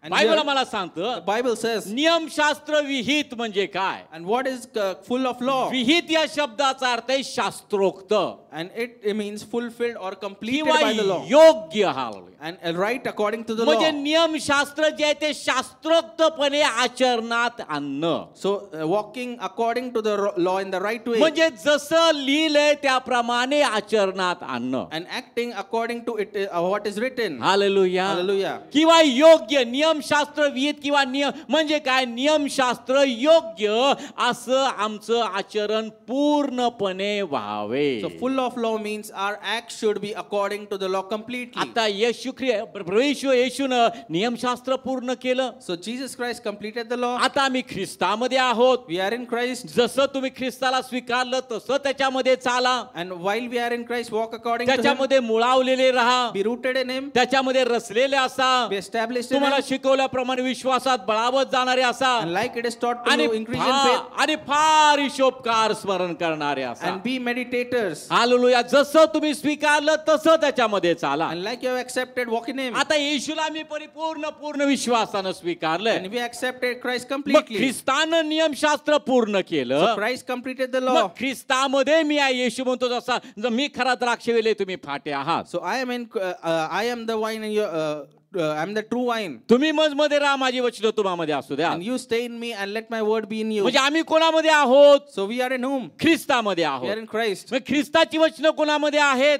And बायबल here, आम्हाला the सांगतं Bible says, नियमशास्त्र विहित म्हणजे काय? and what is full of law? विहित या शब्दाचा अर्थ आहे शास्त्रोक्त And it means fulfilled or completed किंवा by the law. योग्य. हाल And right according to the म्हणजे law. नियमशास्त्र जे आहे ते शास्त्रोक्तपणे आचरणात आणणं. So walking according to the law in the right way. म्हणजे जसं लिहिलंय त्याप्रमाणे आचरणात आणणं. And acting according to it, what is written. Hallelujah. Hallelujah. किंवा योग्य नियमशास्त्र विहित किंवा नियम म्हणजे काय? नियमशास्त्र योग्य असं आमचं आचरण पूर्णपणे व्हावे. So full of law means our acts should be according to the law completely. आता येशूनं नियमशास्त्र पूर्ण केलं. So Jesus Christ completed the law. आता आम्ही ख्रिस्तामध्ये आहोत. We are in Christ. जसं तुम्ही ख्रिस्ताला स्वीकारलं तसं त्याच्यामध्ये चाला. And while we are in Christ, walk according to Him. त्याच्यामध्ये मुळावलेले राहा. Be rooted in Him. त्याच्यामध्ये रचलेले असा. Be established in तुम्हाला Him. शिकवल्याप्रमाणे विश्वासात बळावत जाणारे असा. And like it is taught to आणि you, increase in faith. आणि फार हिशोबकार स्मरण करणारे असा. And be meditators. हालेलुया. जसं तुम्ही स्वीकारलं तसं त्याच्यामध्ये चाला. And like you have accepted, walk in Him. आता येशूला मी पूर्ण विश्वासानं स्वीकारलंय. And we accepted Christ मग completely. ख्रिस्तानं नियमशास्त्र पूर्ण केलं. So Christ completed the मग law. ख्रिस्तामध्ये मी आहे. येशू म्हणतो जसा मी खरा द्राक्षवेल तुम्ही फाटे आहात. So I am the wine and I am the true wine. तुम्ही मजमध्ये राहा, माझी वचनं तुम्हामध्ये असू द्या. And you stay in me and let my word be in you. म्हणजे आम्ही कोणामध्ये आहोत? So we are in whom? ख्रिस्तामध्ये We are आहोत. in Christ. मग ख्रिस्ताची वचनं कोणामध्ये आहेत?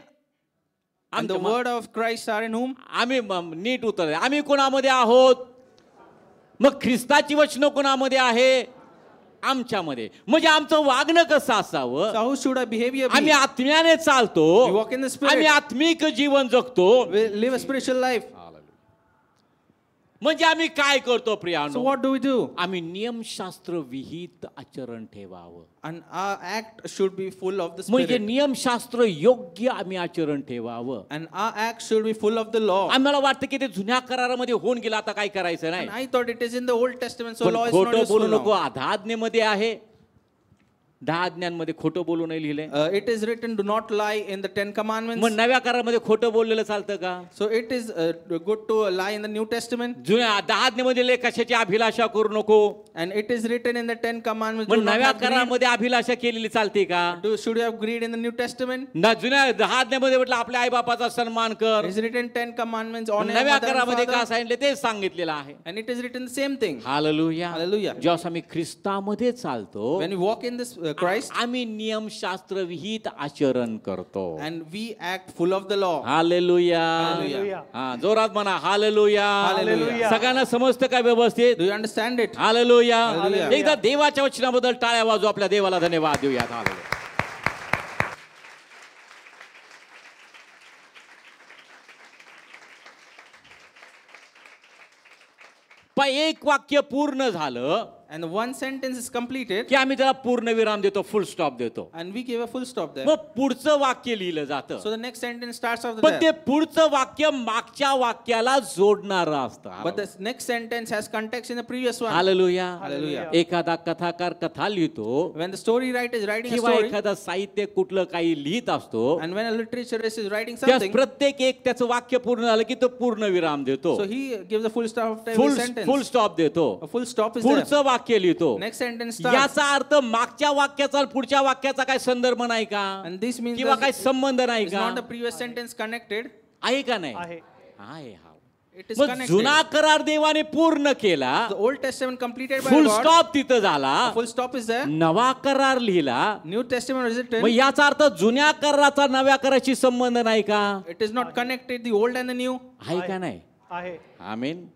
And the word of Christ are in whom? आम्ही नीट उत्तर द्या. आम्ही कोणामध्ये आहोत? मग ख्रिस्ताची वचनं कोणामध्ये आहे? आमच्यामध्ये. म्हणजे आमचं वागणं कसं असावं? So how should our behavior be? आम्ही आत्म्याने चालतो. We walk in the Spirit. आम्ही आत्मिक जीवन जगतो. We live a spiritual life. म्हणजे आम्ही काय करतो So प्रियानो? what do we do? आम्ही नियमशास्त्र विहित आचरण ठेवावं. And our act should be full of the म्हणजे Spirit. नियमशास्त्र योग्य आम्ही आचरण ठेवावं. And our act should be full of the law. आम्हाला वाटतं की ते जुन्या करारामध्ये होऊन गेलं, आता काय करायचं नाही. And I thought it is in the Old Testament, so पण law is not खोटं बोलू useful नको. now. 10 आज्ञेमध्ये आहे, 10 आज्ञांमध्ये खोटं बोलू नाही लिहिले. It is written, do not lie in the 10 commandments. मग नव्या करारामध्ये खोटं बोललेलं चालतं का? So it is good to lie in the New Testament. जुन्या 10 आज्ञेमध्ये लिहिले कशाची अभिलाषा करू नको. And it is written in the 10 commandments, मग do not नव्या have greed. करारामध्ये अभिलाषा केलेली चालते का? Should you have greed in the New Testament? ना जुन्या 10 आज्ञेमध्ये म्हटलं आपल्या आई बापाचा सन्मान कर. It is written 10 commandments, honor your नव्या mother and करारामध्ये काय father. सांगितलं तेच सांगितलेलं आहे. And it is written the same thing. Hallelujah. Hallelujah. जेव्हा आम्ही ख्रिस्तामध्ये चालतो, When we walk in this Christ आम्ही नियमशास्त्र विहित आचरण करतो. and we act full of the law. Hallelujah. Hallelujah. हा, जोरात म्हणा हालेलुया. Hallelujah. सगळ्यांना समजतं काय व्यवस्थित? Do you understand it? Hallelujah. Hallelujah. एकदा देवाच्या वचनाबद्दल टाळ्या वाजू, आपल्या देवाला धन्यवाद देऊयात. हालेलुया. पण एक वाक्य पूर्ण झालं And one sentence is completed, की आम्ही त्याला पूर्ण विराम देतो, फुल स्टॉप देतो. and we give a full stop there. मग पुढचं वाक्य लिहिलं जातं. So the next sentence starts after पण ते that. पुढचं वाक्य मागच्या वाक्याला जोडणारं असतं. But the next sentence has context in the previous one. Hallelujah. Hallelujah. एखादा कथाकार कथा लिहितो When the story writer is writing a किंवा story, एखादा साहित्य कुठलं काही लिहित असतो, and when a literaturist is writing त्या something, प्रत्येक एक त्याचं वाक्य पूर्ण झालं की तो पूर्ण विराम देतो. so he gives a full stop after every full sentence. Stop देतो. A full stop is there. पुढचं वाक्य लिहितो. Next sentence starts. याचा अर्थ मागच्या वाक्याचा पुढच्या वाक्याचा काय संदर्भ नाही का? And this means किंवा that काय संबंध नाही it's का? not the previous sentence connected. आहे का नाही? आहे. आहे. हा. It is मग connected. जुना करार देवाने पूर्ण केला, The Old Testament completed by full God. Stop तिथं झाला, Full stop is there. नवा करार लिहिला. New Testament is written. मग याचा अर्थ जुन्या कराराचा नव्या कराराशी संबंध नाही का? It is not connected, the old and the new. आहे का नाही? आहे. आमेन.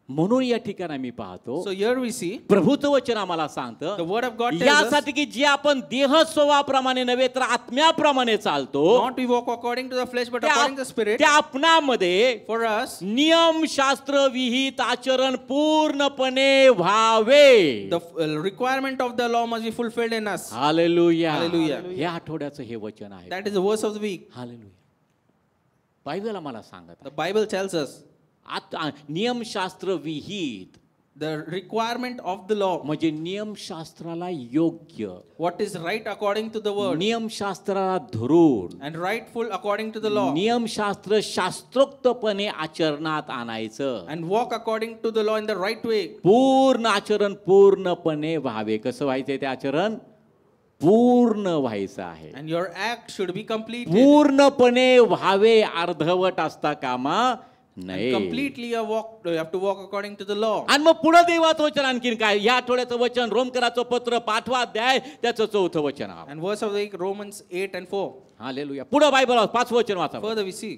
म्हणून या ठिकाणी आम्ही पाहतो So here we see प्रभूचं वचन आम्हाला the सांगतं word of God tells us यासाठी की जे आपण देह स्वभावाप्रमाणे नव्हे तर आत्म्याप्रमाणे चालतो, not we walk according to the flesh but according to the spirit. त्या आपणामध्ये For us, नियमशास्त्र विहित आचरण पूर्णपणे व्हावे. the requirement of the law must be fulfilled in us. Hallelujah. Hallelujah. हे आठवड्याचं हे वचन आहे. That is the verse of the week. Hallelujah. Bible आम्हाला सांगत आहे. The Bible tells us नियमशास्त्र विहित the requirement of the law, म्हणजे नियमशास्त्राला योग्य, what is right according to the word, नियमशास्त्राला धरून and rightful according to the law, नियमशास्त्र शास्त्रोक्तपणे आचरणात आणायचं. and walk according to the law in the right way. पूर्ण आचरण पूर्णपणे व्हावे. कसं व्हायचंय ते आचरण? पूर्ण व्हायचं आहे. And your act should be completed. पूर्णपणे व्हावे, अर्धवट असता कामा And नाही. completely you have to walk according to the law. आणि मग पुढे देवाचं वचन आणखीन काय? या आठवड्याचं वचन रोमकराचं पत्र 5वा अध्याय त्याचं 4थं वचन आहे. And verse of the week, Romans 8 and 4. Hallelujah. पुढे बायबल 5वं वचन वाचा. Further we see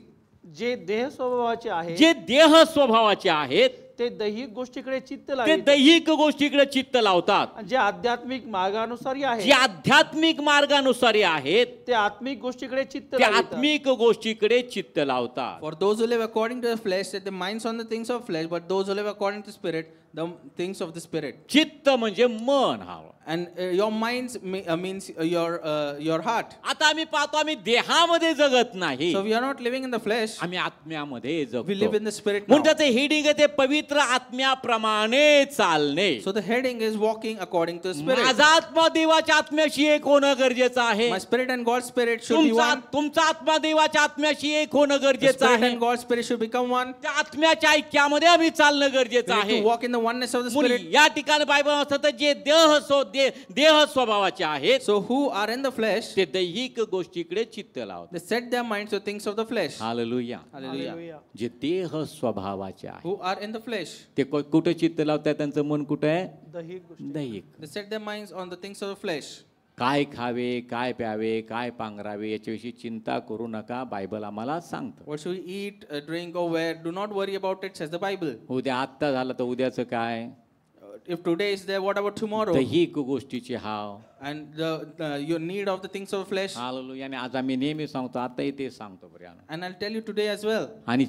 जे देह स्वभावाचे आहे जे देह स्वभावाचे आहेत ते दैहिक गोष्टीकडे चित्त ते लावितात. दैहिक गोष्टीकडे चित्त लावतात. जे आध्यात्मिक मार्गानुसारी जे आहे आध्यात्मिक मार्गानुसारी आहेत ते आत्मिक गोष्टीकडे चित्त ते लावितात. आत्मिक गोष्टीकडे चित्त लावतात. For those who live according to the flesh, set their minds on the things of flesh, but those who live according to the spirit, the things of the spirit. चित्त म्हणजे मन. हा And your minds means your heart. आता आम्ही पाहतो आम्ही देहामध्ये जगत नाही, So we are not living in the flesh. आम्ही आत्म्यामध्ये We live जगतो. in the spirit now. म्हणून त्याचे हेडिंग आहे ते पवित्र आत्म्याप्रमाणे चालणे. So the heading is walking according to the spirit. माझा आत्मा देवाच्या आत्म्याशी एक होणं गरजेचं आहे. My spirit and God's spirit should be one. तुमचा आत्मा देवाच्या आत्म्याशी एक होणं The गरजेचं spirit आहे. and God's spirit should become one. त्या आत्म्याच्या ऐक्यामध्ये आम्ही चालणं गरजेचं We need आहे. to walk in the oneness of the म्हणून spirit. या ठिकाणी बायबल असतं तर जे देह स्वभावाचे आहेत So who are in the flesh, ते दैहिक गोष्टीकडे चित्त लावतात. they set their minds to things of the flesh. Hallelujah. Hallelujah. Hallelujah. जे देह स्वभावाचे आहे Who are in the flesh, ते कुठे चित्त लावतात? त्यांचं मन कुठे आहे? दैहिक गोष्टी. दैहिक. they set their minds on the things of the flesh. काय खावे, काय प्यावे, काय पांघरावे याच्याविषयी चिंता करू नका, बायबल आम्हाला सांगतं. What should we eat, drink, or wear? Do not worry about it, says the Bible. उद्या आत्ता झालं तर उद्याचं काय? If today is there, what about tomorrow? दैहिक गोष्टीचे हाव. And your need of the things of the flesh. Hallelujah. आणि आज आम्ही नेहमी सांगतो, आताही ते सांगतो बरं. And I'll tell you today as well. आणि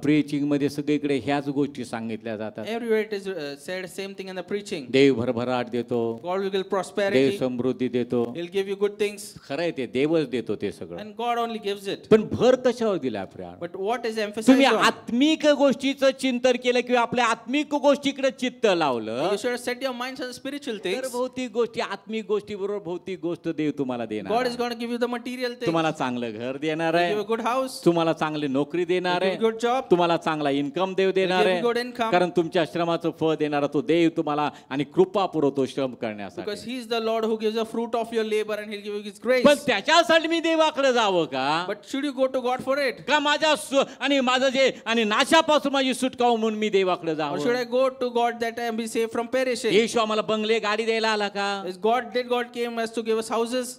प्रेचिंग मध्ये सगळीकडे ह्याच गोष्टी सांगितल्या जातात. Everywhere it is said same thing in the preaching. देव भरभराट देतो, God will give Dev prosperity. समृद्धी देतो. He'll give you good things. खरंय ते देवच देतो ते सगळं. And God only gives it. पण भर कशावर दिला प्रिया? But what is तुम्ही emphasized on? आत्मिक गोष्टीचं चिंतन केलं किंवा आपल्या आत्मिक गोष्टीकडे चित्त लावलं You should have set your minds on the spiritual तर things. भौतिक गोष्टी, आत्मिक गोष्टी बरोबर भौतिक गोष्ट देव तुम्हाला देणार God is आहे. going to give you the material things. तुम्हाला चांगलं घर देणार He'll give you आहे, a good house. तुम्हाला चांगली नोकरी देणार He'll आहे, give you a good job. तुम्हाला चांगला इन्कम देव देणार give you good आहे. income. कारण तुमच्या श्रमाचं फळ देणारा तो देव तुम्हाला आणि कृपा पुरवतो श्रम Because करण्यासाठी. He is the Lord who gives the fruit of your labor and He'll give you His पण grace. त्याच्यासाठी मी देवाकडे जावं का? But should you go to God for it? का माझ्या आणि माझं जे आणि नाशापासून माझी सुटका हो म्हणून मी देवाकडे Or should जावं? I go to God that I am be saved from perishing? येशू आम्हाला बंगले गाडी द्यायला आला का? Did God came as to give us houses?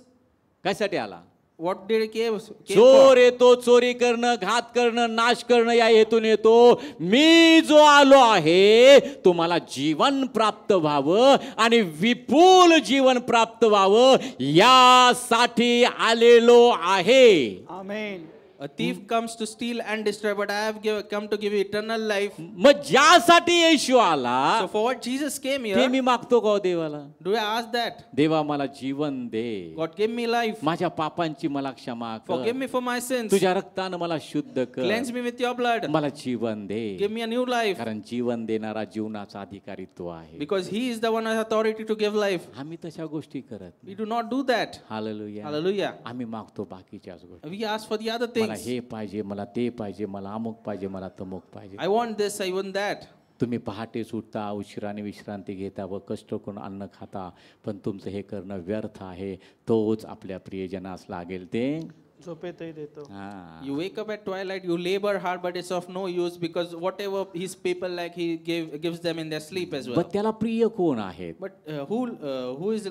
कशासाठी आला? What did He came चोर for? येतो चोरी करणं, घात करणं, नाश करणं या हेतून येतो. मी जो आलो आहे तुम्हाला जीवन प्राप्त व्हावं आणि विपुल जीवन प्राप्त व्हावं यासाठी आलेलो आहे. आमेन. A thief comes to steal and destroy, but I have come to give you eternal life. मग ज्यासाठी येशू आला So for what Jesus came ते here, मी मागतो का हो देवाला? do I ask that? देवा मला जीवन दे, God give me life. माझ्या पापांची मला क्षमा Forgive कर, me for my sins. तुझ्या रक्तानं मला शुद्ध कर, Cleanse me with your blood. मला जीवन दे. Give me a new life. कारण जीवन देणारा जीवनाचा अधिकारी तो आहे. Because He is the one who has authority to give life. आम्ही तशा गोष्टी करत We do not do that. Hallelujah. Hallelujah. आम्ही मागतो बाकीच्याच गोष्टी. We ask for the other मला things. हे पाहिजे, मला ते पाहिजे, मला अमुक पाहिजे, मला तमुक पाहिजे. I want this, I want that. तुम्ही पहाटे सुटता, उशिराने विश्रांती घेता व कष्ट करून अन्न खाता, पण तुमचं हे करणं व्यर्थ आहे. तोच आपल्या प्रियजनास लागेल ते झोपेतही देतो. हा. You wake up at twilight, you labor hard, but it's of no use because whatever his people like, he gives them in their sleep as well. पण त्याला प्रिय कोण आहेत? But who is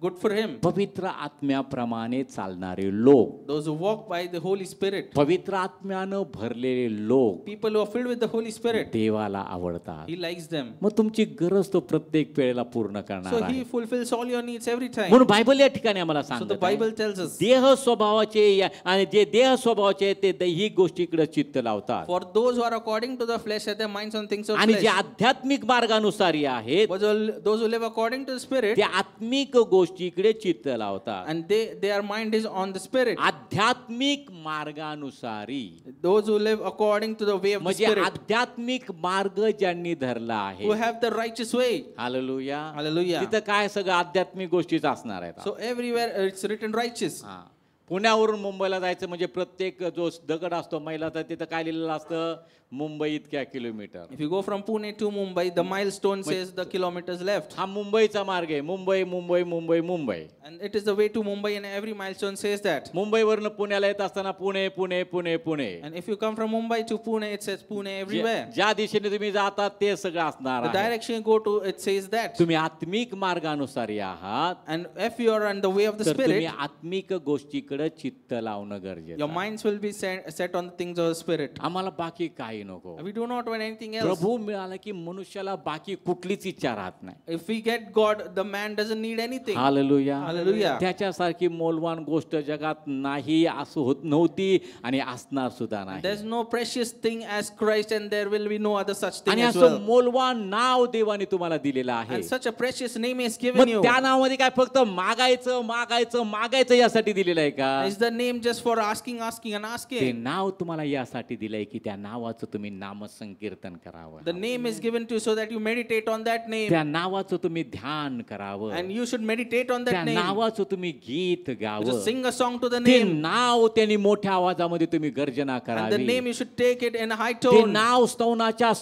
good for him? पवित्र आत्म्याप्रमाणे चालणारे लोक, Those who walk by the Holy Spirit. पवित्र आत्म्यानं भरलेले लोक People who are filled with the Holy Spirit. देवाला आवडतात. He likes them. मग तुमची गरज तो प्रत्येक वेळेला पूर्ण करणार So आहे. he fulfills all your needs every time. म्हणून बायबल या ठिकाणी आम्हाला So the सांगत आहे, Bible tells us, देह स्वभावाचे आणि जे देह स्वभावाचे आहेत ते दैहिक गोष्टीकडे चित्त लावतात, for those who are according to the flesh, set their minds on things of आणि जे flesh. आध्यात्मिक मार्गानुसारी आहेत But those who live according to the Spirit, ते आत्मिक गोष्टीकडे चित्त लावतात. and their mind is on the Spirit. आध्यात्मिक मार्गानुसारी Those who live according to the way of the म्हणजे Spirit, आध्यात्मिक मार्ग ज्यांनी धरला आहे. who have the righteous way. Hallelujah. Hallelujah. तिथं काय सगळं आध्यात्मिक गोष्टीच असणार आहेत. So everywhere it's written righteous. हा. पुण्यावरून मुंबईला जायचं म्हणजे प्रत्येक जो दगड असतो महिलाचा तिथं काय लिहिलेलं असतं, मुंबई इतक्या kilometre. If you go from Pune to Mumbai, the milestone says the kilometers left. हा मुंबईचा मार्ग आहे. Mumbai Mumbai Mumbai Mumbai. And it is the way to Mumbai, and every milestone says that. मुंबईवरनं पुण्याला येत असताना Pune Pune Pune Pune. And if you come from Mumbai to Pune, it says Pune everywhere. ज्या दिशेने तुम्ही जातात ते सगळं असणार The आहे. direction you go to, it says that. तुम्ही आत्मिक मार्गानुसारी आहात And if you are on the way of the तर तुम्ही Spirit, आत्मिक गोष्टीकडे चित्त लावणं गरजेचं your आहे. minds will be set on the things of the Spirit. आम्हाला बाकी काही नको. We do not want anything else. प्रभू मिळाला की मनुष्याला बाकी कुठलीच इच्छा राहत नाही. If we get God, the man doesn't need anything. Hallelujah. Hallelujah. त्याच्यासारखी मौल्यवान गोष्ट जगात नाही, असं होत नव्हती आणि असणार सुद्धा नाही. There's no precious thing as Christ, and there will be no other such thing आणि as असं well. मौल्यवान नाव देवाने तुम्हाला दिलेलं आहे. And such a precious name is मग given you. त्या नावामध्ये काय फक्त मागायचं मागायचं मागायचं यासाठी दिलेलं आहे का? Is the name just for asking and ते asking? नाव तुम्हाला यासाठी दिलंय की त्या नावाचं तुम्ही नामसंकीर्तन करावं. The name is given to you so that you meditate on that name. त्या नावाचं तुम्ही ध्यान करावं. And you should meditate on त्या that name. नावाचं तुम्ही गीत You just गावं. sing a song to the ते name. नाव त्यांनी मोठ्या आवाजामध्ये तुम्ही गर्जना And the करावी. name you should take it in a high ते tone. नाव स्तवनाच्या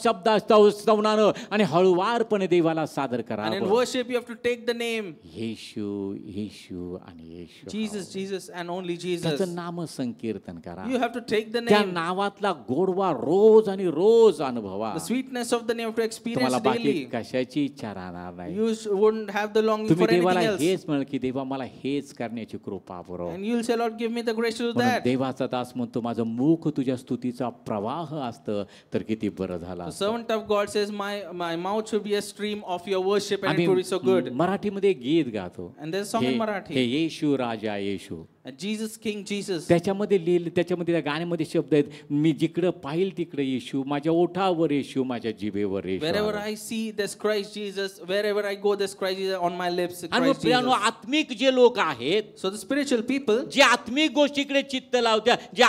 स्तवनानं आणि हळुवारपणे देवाला सादर And in करावं. worship you have to take the name. येशू येशू आणि येशू. Jesus, Jesus, and only Jesus. त्याचं नाम संकीर्तन करा. You have to take the त्या name. नावातला गोडवा रोज आणि रोज अनुभवा. The sweetness of the name to experience तुम्हाला बाकी daily. कशाची इच्छा राहणार नाही. You wouldn't have the longing तुम्ही for देवाला anything else. हेच म्हणाल की देवा मला हेच करण्याची कृपा पुरव. And you'll say, Lord, give me the grace to do म्हणून that. देवाचा दास म्हणतो माझं मुख तुझ्या स्तुतीचा प्रवाह असतं तर किती बरं झालं The असतं. servant of God says, my mouth should be a stream of your worship, and आम्ही it would be so good. मराठीमध्ये गीत गातो. And there's a song in हे Marathi. Yeshu Raja Yeshu. And Jesus, King Jesus. त्याच्यामध्ये लिहिलं, त्याच्यामध्ये त्या गाण्यामध्ये शब्द आहेत, मी जिकडं पाहिल तिकडे येशू, माझ्या ओठावर येशू, माझ्या जिभेवर येशू. Wherever I see, there's Christ Jesus. Wherever I go, there's Christ Jesus on my lips. आणि Christ प्रियानो, Jesus. आत्मिक जे लोक आहेत, So the spiritual people, जे आत्मिक गोष्टीकडे चित्त लावत्या, जे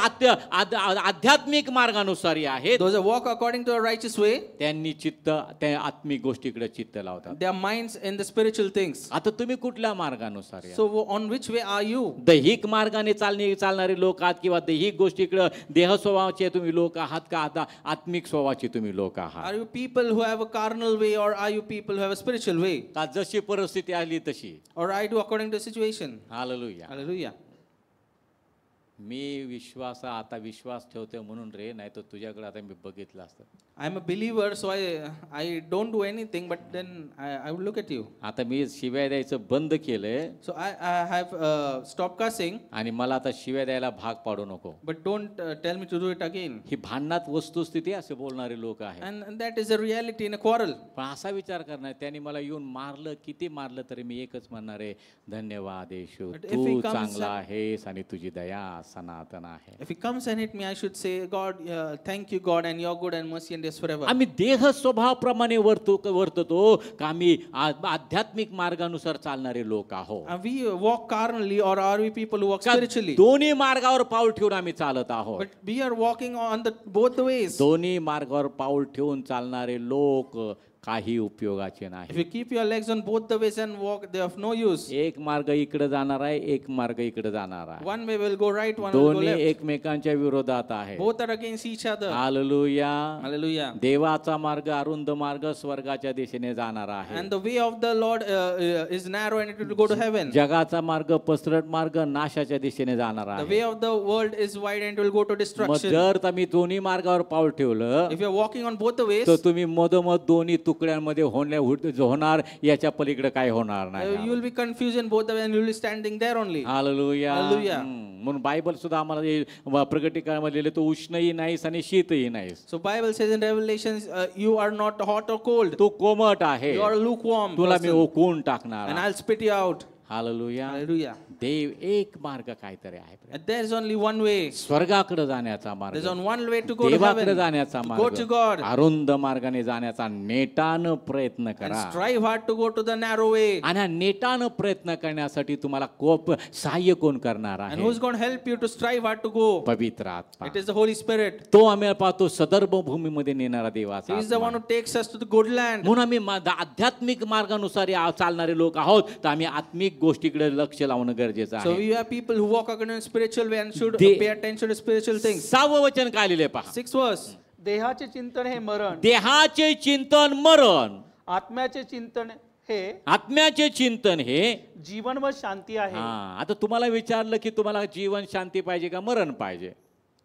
आध्यात्मिक मार्गानुसारी आहेत, those who walk according to a righteous way, त्यांनी चित्त त्या आत्मिक गोष्टीकडे चित्त लावतात. their minds in the spiritual things. आता तुम्ही कुठल्या मार्गानुसार So on which way are you? दैहिक मार्गाने चालणारे लोक आहात किंवा दैहिक गोष्टीकडे देह स्वभावाचे तुम्ही लोक आहात का आता आत्मिक स्वभावाचे तुम्ही लोक आहात? Are you people who have a carnal way, or are you people who have a spiritual way? का जशी परिस्थिती आली तशी? Or I do according to the situation? Hallelujah. Hallelujah. मी आता विश्वास ठेवते म्हणून रे, नाही तर तुझ्याकडे आता मी बघितलं असतं. I'm a believer, so I don't do anything, but then I would look at you. आता मी शिव्या द्यायचं बंद केलंय So I have stopped cussing, आणि मला आता शिव्या द्यायला भाग पाडू नको. but don't tell me to do it again. ही भांडणात वस्तुस्थिती असे बोलणारे लोक आहेत. And that is a reality in a quarrel. पण असा विचार करणार त्यांनी मला येऊन मारलं, किती मारलं तरी मी एकच म्हणणार आहे, धन्यवाद येशू, But if Tu he comes चांगला and- आहेस आणि तुझी दया सनातन आहे. If he comes and hit me, I should say, God, thank you, God, and your good and mercy endures forever. आम्ही देह स्वभावाप्रमाणे वर्ततो का आम्ही आध्यात्मिक मार्गानुसार चालणारे लोक आहोत? And we walk carnally, or are we people who walk का spiritually? दोन्ही मार्गावर पाऊल ठेवून आम्ही चालत आहोत. But we are walking on both the ways. दोन्ही मार्गावर पाऊल ठेवून चालणारे लोक काही उपयोगाचे नाही. If you keep your legs on both the ways and walk, they are of no use. एक मार्ग इकडे जाणार आहे, एक मार्ग इकडे जाणार आहे. One way will go right, one will go दोन्ही left. एकमेकांच्या विरोधात आहे. Both are against each other. Hallelujah. Hallelujah. देवाचा मार्ग अरुंद मार्ग स्वर्गाच्या दिशेने जाणार आहे. And the way of the Lord is narrow and it will go to heaven. जगाचा मार्ग पसरट मार्ग नाशाच्या दिशेने जाणार The आहे. way of the world is wide and it will go to मग destruction. जर तुम्ही दोन्ही मार्गावर पाऊल ठेवलं If you are walking on both the ways, तर तुम्ही मधोमध दोन्ही तुकड्यांमध्ये होणार, याच्या पलीकडे काय होणार you नाही. will be confused in both the ways and you will be standing there only. Hallelujah. Hallelujah. म्हणून बायबल सुद्धा आम्हाला हे प्रकटीकरणामध्ये लिहिलं, तो उष्णही नाहीस आणि शीतही नाहीस. So Bible says in Revelations, you are not hot or cold. तू कोमट आहे, You are lukewarm तुला मी person, ओकून टाकणार. and I'll spit you out. Hallelujah. Hallelujah. देव एक मार्ग काहीतरी आहे. And there is only one way. स्वर्गाकडे जाण्याचा There मार्ग, is on one way to go to देवाकडे heaven. जाण्याचा To go to God. मार्ग, अरुंद मार्गाने जाण्याचा नेटानं प्रयत्न And करा. strive hard to go to the narrow way. आणि हा नेटानं प्रयत्न करण्यासाठी तुम्हाला सहाय्य कोण करणार And आहे? who's going to help you to strive hard to go? पवित्र आत्मा. It is the Holy Spirit. तो आम्ही पाहतो सदर्भ भूमीमध्ये नेणारा देवाचा He is the आत्मा. one who takes us to the good land. म्हणून आम्ही आध्यात्मिक मार्गानुसार चालणारे लोक आहोत, तर आम्ही आत्मिक गोष्टीकडे लक्ष लावणं गरजेचं So आहे. we are people who walk according to spiritual way and should They- pay attention to spiritual things. 6वं वचन काय लिहिले पहा. 6th verse. देहाचे चिंतन हे मरण, देहाचे चिंतन मरण, आत्म्याचे चिंतन हे आत्म्याचे चिंतन हे. जीवन व शांती आहे. हा, आता तुम्हाला विचारलं की तुम्हाला जीवन शांती पाहिजे का मरण पाहिजे?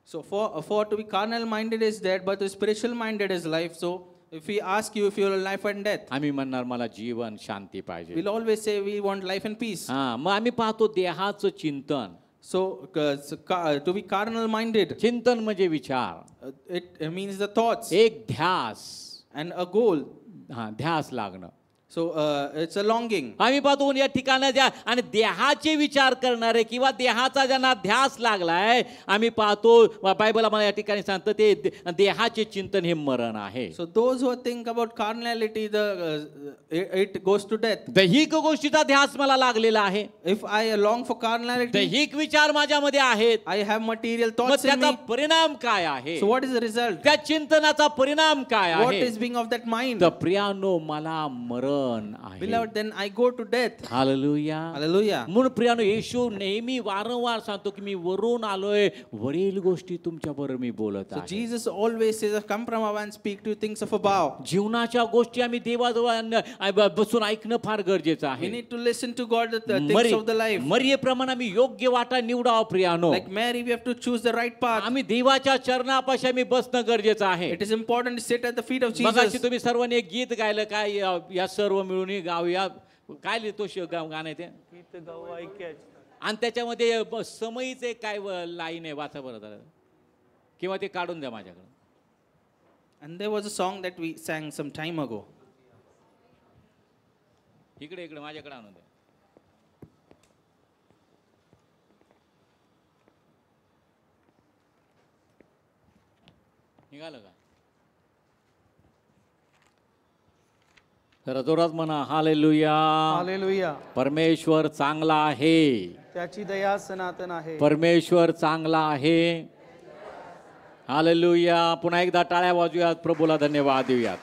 So for to be carnal minded is death, but the spiritual minded is life. So if we ask you if you are life and death, आम्ही म्हणणार मला जीवन शांती पाहिजे. we'll always say we want life and peace. हा, मग आम्ही पाहतो देहाचं चिंतन. So to be carnal minded, चिंतन म्हणजे विचार, it means the thoughts एक ध्यास. and a goal. हा, ध्यास लागणं. So it's a longing. आम्ही पाहतो या ठिकाणी आणि देहाचे विचार करणारे किंवा देहाचा ज्यांना ध्यास लागलाय, आम्ही पाहतो बायबल आम्हाला या ठिकाणी सांगतं ते देहाचे चिंतन हे मरण आहे. So those who think about carnality, it goes to death. दैहिक गोष्टीचा ध्यास मला लागलेला आहे, If I long for carnality, दैहिक विचार माझ्यामध्ये आहेत, I have material मग thoughts in त्याचा me. परिणाम काय आहे? So what is the result? त्या चिंतनाचा परिणाम काय What आहे? is being of that mind? तर प्रियानो मला मरण आहे. Beloved, then I go to death. Hallelujah. Hallelujah. म्हणून प्रियानो येशू नेहमी वारंवार सांगतो की मी वरून आलोय, वरील गोष्टी तुमच्या बरोबर मी बोलत So आहे. Jesus always says, come from above and speak to you things of above. जीवनाच्या गोष्टी आम्ही देवाजवळ बसून ऐकणं फार गरजेचं We आहे. need to listen to God, the things of the life. मरियेप्रमाणे आम्ही योग्य वाटा निवडावं प्रियानो. Like Mary, we have to choose the right path. आम्ही देवाच्या चरणापाशी आम्ही बसणं गरजेचं आहे. It is important to sit at the feet of मगाशी Jesus. तुम्ही सर्वांनी एक गीत गायलं, काय या सर्व मिळून गाऊया, काय लिहितो गाणं आहे ते, आणि त्याच्यामध्ये समयीचे काय लाईन आहे, वाचा बरं जरा. किंवा ते काढून द्या माझ्याकडे. And there was a song that we sang some time ago. इकडे इकडे माझ्याकडे आणून द्या. निघालं का? जरा जोरात म्हणा हालेलुया. हालेलुया. परमेश्वर चांगला आहे, त्याची दया सनातन आहे. परमेश्वर चांगला आहे. हालेलुया. पुन्हा एकदा टाळ्या वाजूयात, प्रभूला धन्यवाद देऊयात.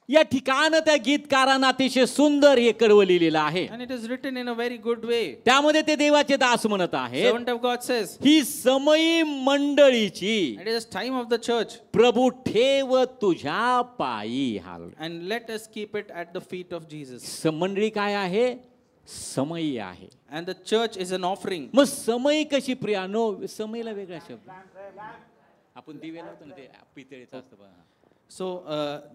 या ठिकाणं त्या गीतकारानं अतिशय सुंदर हे कडवं लिहिलेलं आहे. And it is written in a very good way. त्यामध्ये ते देवाचे दास म्हणत आहे, Servant of God says, he समयी मंडळीची it is time of the church, प्रभू ठेव तुझ्या पायी. हाल and let us keep it at the feet of Jesus. मंडळी काय आहे? समयी आहे. And the church is an offering. मग समयी कशी प्रियानो? समयीला वेगळा शब्द आपण दिवे लावतो ना, ते पितळेचं असतं बघा. So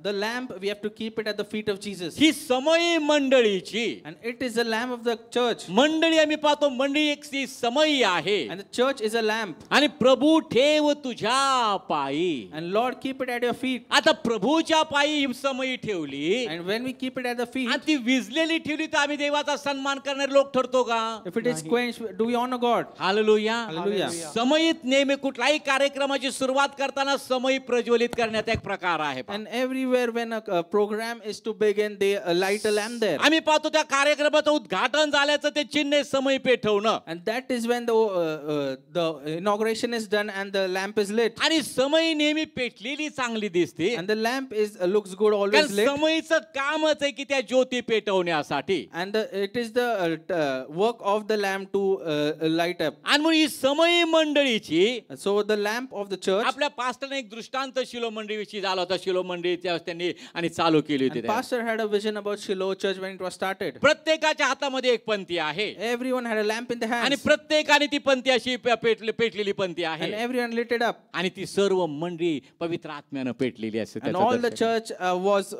the lamp, we have to keep it at the feet of Jesus. He समयी मंडळीची. And it is the lamp of the church. मंडळी आम्ही पाहतो, मंडळी एक ती समयी आहे. And the church is a lamp. आणि प्रभू ठेव तुझ्या पायी. And Lord, keep it at your feet. आता प्रभूच्या पायी ही समयी ठेवली And when we keep it at the feet, आणि ती विजलेली ठेवली, तर आम्ही देवाचा सन्मान करणारे लोक ठरतो का? if it is quenched, do we honor God? Hallelujah. Hallelujah. समयीत नेहमी कुठलाही कार्यक्रमाची सुरुवात करताना समयी प्रज्वलित करण्याचा एक प्रकार आहे पहा. And everywhere when a program is to begin, they light a lamp there. आम्ही पाहतो त्या कार्यक्रमाचं उद्घाटन झाल्याचं ते चिन्ह आहे, समय पेटवणं. And that is when the inauguration is done and the lamp is lit. आणि समय नेहमी पेटलेली चांगली दिसते. And the lamp looks good कारण always lit. समयचं कामच आहे की त्या ज्योती पेटवण्यासाठी. And it is the work of the lamp to light up. आणि म्हणून ही समय मंडळीची So the lamp of the church. आपल्या पास्टरने एक दृष्टांत शिलो मंडळीविषयी झाला होता. शिलो मंडळी त्यांनी आणि चालू केली होती. And pastor had a vision about Shiloh church when it was started. प्रत्येकाच्या हातामध्ये एक पंथी आहे Everyone had a lamp in the आणि hands. प्रत्येकाने ती पंथी अशी पेटलेली पंथी आहे. And everyone lit it up. आणि ती सर्व मंडळी पवित्र आत्म्यानं पेटलेली असते. And all the church was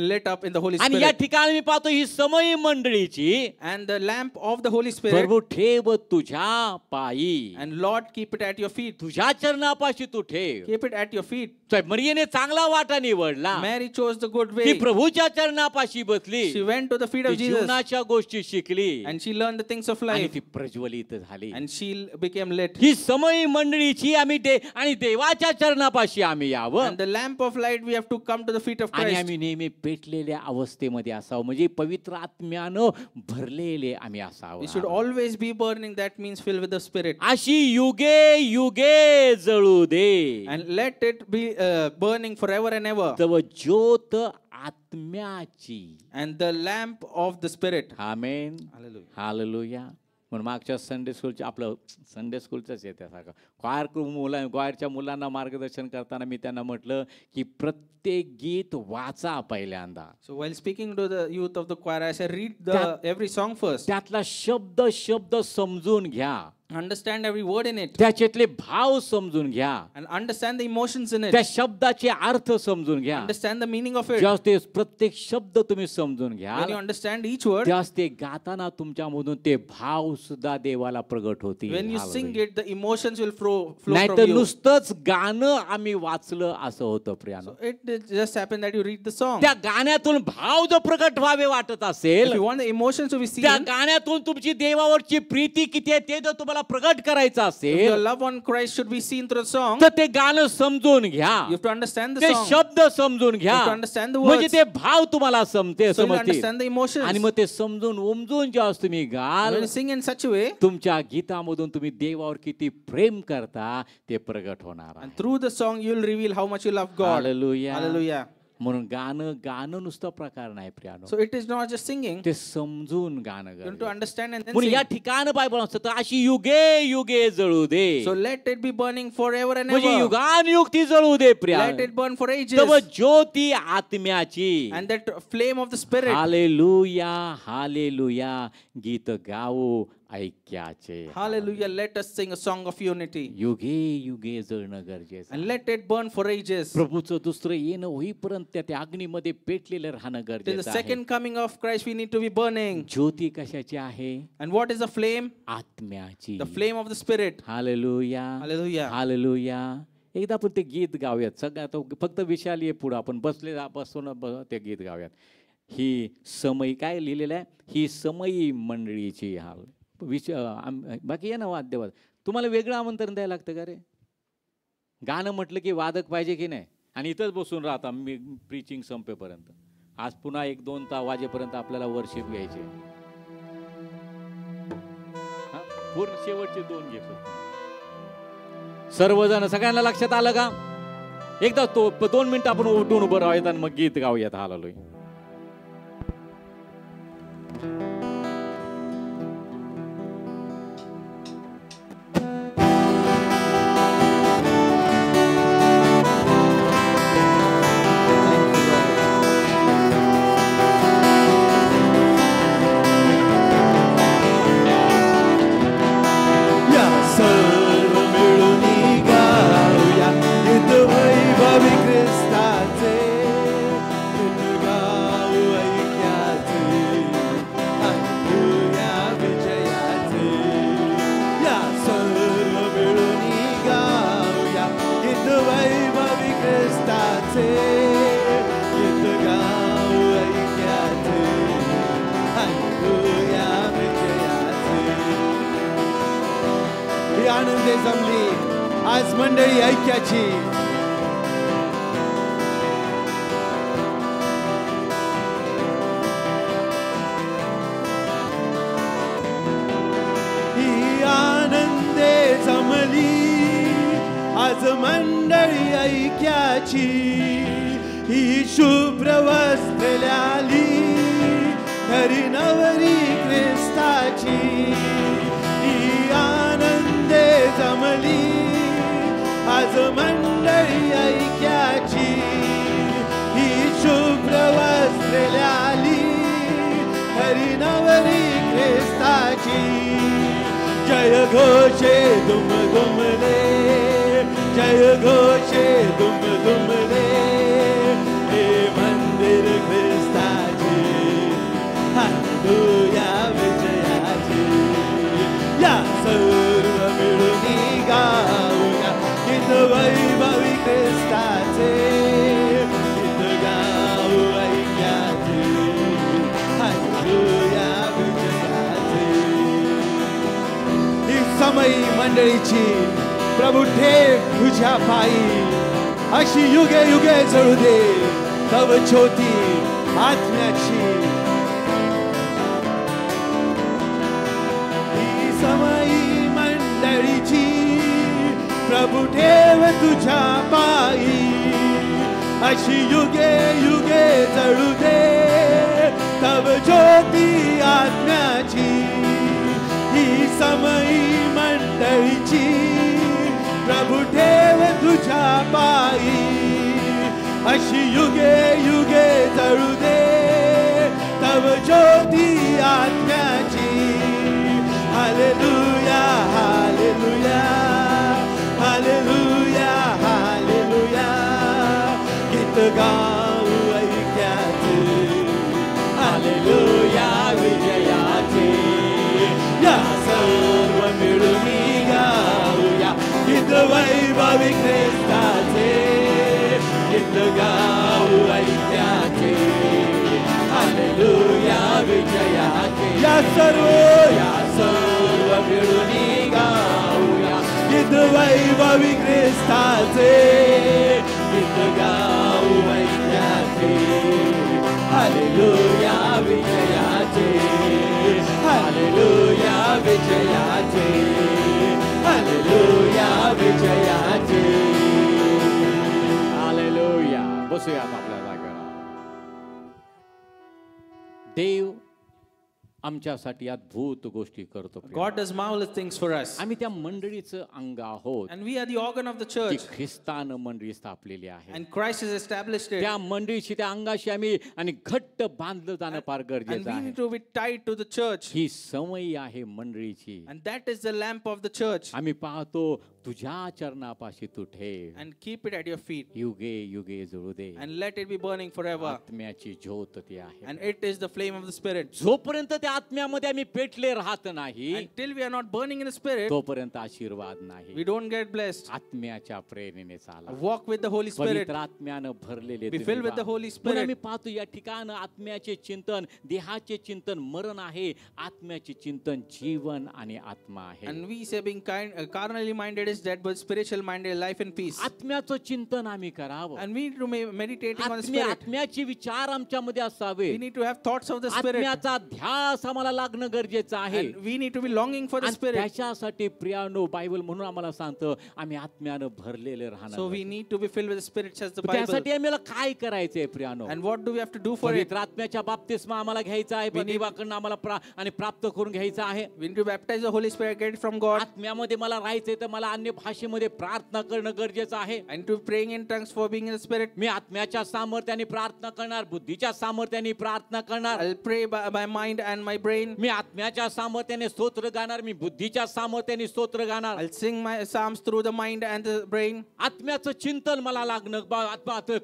lit up in the Holy आणि या Spirit. ठिकाणी मी पाहतो ही समय मंडळीची And the lamp of the Holy Spirit. प्रभू ठेव तुझ्या पायी, And Lord, keep it at your feet. तुझ्या चरणापाशी तू ठेव. Keep it at your feet. मरियेने चांगला वाटा निवडला. Mary chose the good ती way. प्रभूच्या चरणापाशी बसली. She went to the feet ती of Jesus. जीवनाच्या गोष्टी शिकली And she learned the things of आणि life. ती प्रज्वलित झाली. And she became lit. ही समय मंडळीची आम्ही आणि देवाच्या चरणापाशी आम्ही यावं. And the lamp of light, we have to come to the feet of आणि Christ. आम्ही नेहमी पेटलेल्या अवस्थेमध्ये असावं, म्हणजे पवित्र आत्म्यानं भरलेले आम्ही We असावं. should always be burning. That means filled with the Spirit. अशी युगे युगे जळू दे And let it be burning forever and ever. तव ज्योत आत्म्याची. And the lamp of the Spirit. Amen. Hallelujah. Hallelujah. म्हणून मागच्या संडे स्कूलच्या आपलं संडे स्कूलचंच येते सारखं क्वायरच्या मुलांना मार्गदर्शन करताना मी त्यांना म्हटलं की प्रत्येक गीत वाचा पहिल्यांदा. So while speaking to the youth of the choir, I said, read every song first. त्यातला शब्द समजून घ्या. Understand every word in it. त्याच्यातले भाव समजून घ्या. And understand the emotions in त्या it. शब्दाचे अर्थ समजून घ्या. Understand the meaning of it. जेव्हा ते प्रत्येक शब्द तुम्ही समजून घ्या, When you understand each word, त्यास ते गाताना तुमच्यामधून ते भाव सुद्धा देवाला प्रगट होतील. when you sing it, the emotions will flow नाहीतर from you. नुसतंच गाणं आम्ही वाचलं असं होतं प्रियानो. So it just happened that you read the song. त्या गाण्यातून भाव जर प्रगट व्हावे वाटत If असेल, you want the emotions to be seen, त्या गाण्यातून तुमची देवावरची प्रीती किती आहे ते जर तुम्हाला प्रगट करायचं if your असेल love on Christ should be seen through the song, तर ते गाणं समजून घ्या. you have to understand the ते song. शब्द समजून घ्या, You have to understand the म्हणजे words. ते भाव तुम्हाला So you समजतील. understand the emotions. आणि मग ते समजून उमजून जेव्हा तुम्ही गाल, When you sing in such a way, तुमच्या गीतामधून तुम्ही देवावर किती प्रेम करता ते प्रगट होणार आहे. and through the song, you will reveal how much you love God. Hallelujah. Hallelujah. म्हणून गाणं नुसतं प्रकार नाही प्रियानो, So it is not just singing. ते समजून गाणं You have to गाणं. understand and then म्हणून sing. या ठिकाण बायबल असतं तर अशी युगे युगे जळू दे. So let it be burning forever and म्हणजे ever. युगानुयुग ती जळू दे Priya. Let it burn for ages. तव ज्योती आत्म्याची. And that flame of the Spirit. Hallelujah hallelujah गीत गाऊ ऐक्याचे. Hallelujah. Let us sing a song of unity. युगे युगे जळणं गरजेचं. And let it burn for ages. प्रभूचं दुसरं येणं होईपर्यंत त्या अग्नीमध्ये पेटलेलं राहणं Till the गरजेचं आहे. second coming of Christ, we need to be burning. ज्योती कशाची आहे? And what is the flame? आत्म्याची. The flame of the Spirit. Hallelujah Hallelujah. Hallelujah. एकदा आपण ते गीत गाऊयात. सगळ्यात फक्त विशाल ये पुढं आपण बसून ते गीत गाऊयात. ही समयी काय लिहिलेलं आहे? ही समयी मंडळीची हाल बाकी आहे ना वाद्यवाद. तुम्हाला वेगळं आमंत्रण द्यायला लागतं का रे? गाणं म्हटलं की वादक पाहिजे की नाही? आणि इथंच बसून राहता मी प्रीचिंग संपेपर्यंत. आज पुन्हा 1-2 वाजेपर्यंत आपल्याला वर्शिप घ्यायचे. पूर्ण शेवटचे 2 घेतो. सर्वजण सगळ्यांना लक्षात आलं का? एकदा 2 मिनिटं आपण उठून उभं राहूयात आणि मग गीत गाऊयात. हालेलुया. जमली आज मंडळी ऐक्याची. जमली आज मंडळी ऐक्याची ही शुभ्र वस्त्रल्याली खरी नवरी ख्रिस्ताची ही आनंदे जमली आज मंडळी ऐक्याची ही शुभ्र वस्त्रल्याली खरी नवरी ख्रिस्ताची जय घोषे दुम दुम रे जय घोषे दुम दुम रे हे मंदिर ख्रिस्ताचे हालेलुया विजयाचे या सर्व मिळून गाऊया गीत वैभवी ख्रिस्ताचे गीत गाऊ ऐक्याचे हालेलुया विजयाचे ही समयी मंडळीची प्रभू ठेव तुझ्या पायी अशी युगे युगे जळू दे तव ज्योती आत्म्याची ही समयी मंडळीची प्रभू ठेव तुझ्या पायी अशी युगे युगे जळू दे तव ज्योती आत्म्याची ही समयी मंडळीची प्रभू ठेव तुझ्या पायी अशी युगे युगे जळू दे तव ज्योती आत्म्याची हालेलुया हालेलुया हालेलुया हालेलुया गीत गाऊ ऐक्याचे हालेलुया विजयाचे या सर्व मिळून गाऊया गीत वैभवी ख्रिस्ताचे गीत गाऊ ऐक्याचे हालेलुया विजयाचे या सर्व मिळून गाऊया गीत वैभवी ख्रिस्ताचे गीत गाऊ ऐक्याचे हालेलुया विजयाचे हालेलुया विजयाचे हालेलुया विजयाचे हालेलुया. बसूयात आपल्या जागेवर. देव आमच्यासाठी अद्भुत गोष्टी करतो. God does marvelous things for us. आम्ही त्या मंडळीचं अंग आहोत And we are the organ of the G church. ख्रिस्तानं मंडळी स्थापलेली आहे. And Christ has established it. त्या मंडळीशी त्या अंगाशी आम्ही आणि घट्ट बांधलं जाणं फार And गरजेचं we आहे. need to be tied to the church. ही समयी आहे मंडळीची. And that is the lamp of the church. आम्ही पाहतो तुझ्या चरणापाशी तू ठेव And keep it at your feet. युगे युगे जळू दे. And let it be burning forever. आत्म्याची ज्योत ती आहे. And it is the flame of the Spirit. जोपर्यंत त्या आत्म्यामध्ये आम्ही पेटले राहत नाही Until we are not burning in the Spirit, तोपर्यंत आशीर्वाद नाही. we don't get blessed. आत्म्याच्या प्रेरणेने चाला. Walk with the Holy Spirit. पवित्र आत्म्यानं भरलेले Be filled with the Holy म्हणून Spirit. आम्ही पाहतो या ठिकाण आत्म्याचे चिंतन देहाचे चिंतन मरण आहे आत्म्याचे चिंतन जीवन आणि आत्मा आहे. And we say being carnally minded is dead, but spiritual minded life and peace. आत्म्याचं चिंतन आम्ही करावं. And we need to meditating on the Spirit. आत्म्याचे विचार आमच्यामध्ये असावे. We need to have thoughts of the Spirit. आत्म्याचा ध्यास आम्हाला लागणं गरजेचं आहे. And we need to be longing for the आणि Spirit. त्याच्यासाठी प्रियानो बायबल म्हणून आम्हाला सांगतं आम्ही आत्म्यानं भरलेले राहणार. So we need to be filled with the Spirit, says the Bible. त्यासाठी आम्हाला काय करायचंय प्रियानो? And what do we have to do for it? पवित्र आत्म्याच्या बाप्तिस्मा आम्हाला घ्यायचा आहे. देवाकडून आम्हाला आणि प्राप्त करून घ्यायचा आहे. We need to baptize the Holy Spirit, get it from God. आत्म्यामध्ये मला राहायचंय तर मला अन्य भाषेमध्ये प्रार्थना करणं गरजेचं आहे. And to praying in tongues for being in the Spirit. मी आत्म्याच्या सामर्थ्याने प्रार्थना करणार बुद्धीच्या सामर्थ्याने प्रार्थना करणार. I'll pray by mind and my brain. मी आत्म्याच्या सामर्थ्याने स्तोत्र गाणार मी बुद्धीच्या सामर्थ्याने स्तोत्र गाणार. I'll sing my psalms through the mind and the brain. आत्म्याचं चिंतन मला लागणं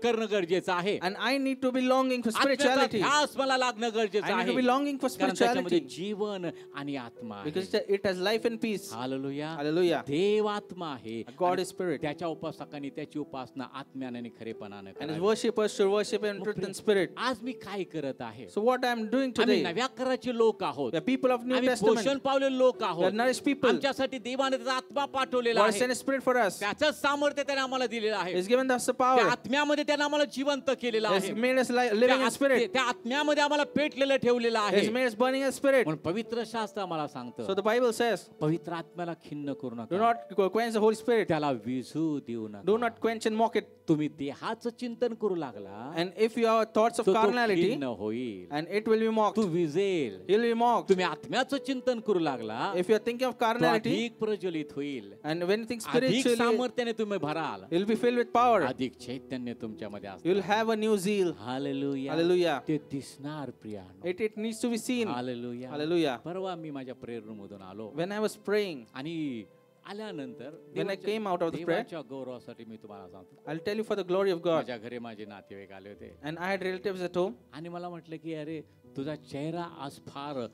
करणं गरजेचं आहे. And I need to be longing for spirituality. ध्यास मला लागणं गरजेचं I need आहे. to be longing for कारण त्याच्यामध्ये spirituality. जीवन आणि आत्मा आहे. Because it has life and peace. Hallelujah. Hallelujah. देव आत्मा आहे God आणि is spirit. त्याच्या उपासकांनी त्याची उपासना आत्म्याने आणि खरेपणाने And his करावी. worshippers should worship in truth and spirit. आज मी काय करत आहे? So what I am doing आम्ही today, नव्या कराचे लोक आहोत. we are people of New आम्ही पोषण Testament. पावलेले लोक We are आहोत. nourished people. आमच्यासाठी देवाने त्याचा आत्मा पाठवलेला God आहे. sent a spirit for us. त्याचं सामर्थ्य त्याने आम्हाला दिलेलं आहे. He's given us the त्या power. आत्म्यामध्ये त्याने आम्हाला जिवंत केलेलं He's आहे. made us living in spirit. त्या आत्म्यामध्ये आम्हाला पेटलेलं ठेवलेलं आहे. He's made us burning in spirit. म्हणून पवित्र शास्त्र आम्हाला सांगतं, So the Bible says, पवित्र आत्म्याला खिन्न करू do नका, not quench the Holy Spirit. त्याला विझू देऊ नका. Do not quench and mock it. तुम्ही देहाचं चिंतन करू लागला And if you have thoughts of तर तो carnality, खिन्न होईल, and it will be mocked. Tu विजेल. You'll be mocked. तुम्ही आत्म्याचं चिंतन करू लागला If you are thinking of तो carnality, अधिक प्रज्वलित होईल, and when you think अधिक spiritually, सामर्थ्याने तुम्ही भराल, you'll be filled with power. अधिक चैतन्य तुमच्यामध्ये असणार. You'll have a new zeal. Hallelujah. Hallelujah. ते दिसणार प्रियानो. It needs to be seen. Hallelujah. Hallelujah. परवा मी माझ्या प्रेयर रूम मधून आलो When I was praying, आणि आल्यानंतर When I came out of the prayer, देवाच्या गौरवासाठी मी तुम्हाला सांगतो, I'll tell you for the glory of God. माझ्या घरी माझे नातेवाईक आले होते And I had relatives at home, आणि मला म्हटलं की अरे तुझा चेहरा आज फार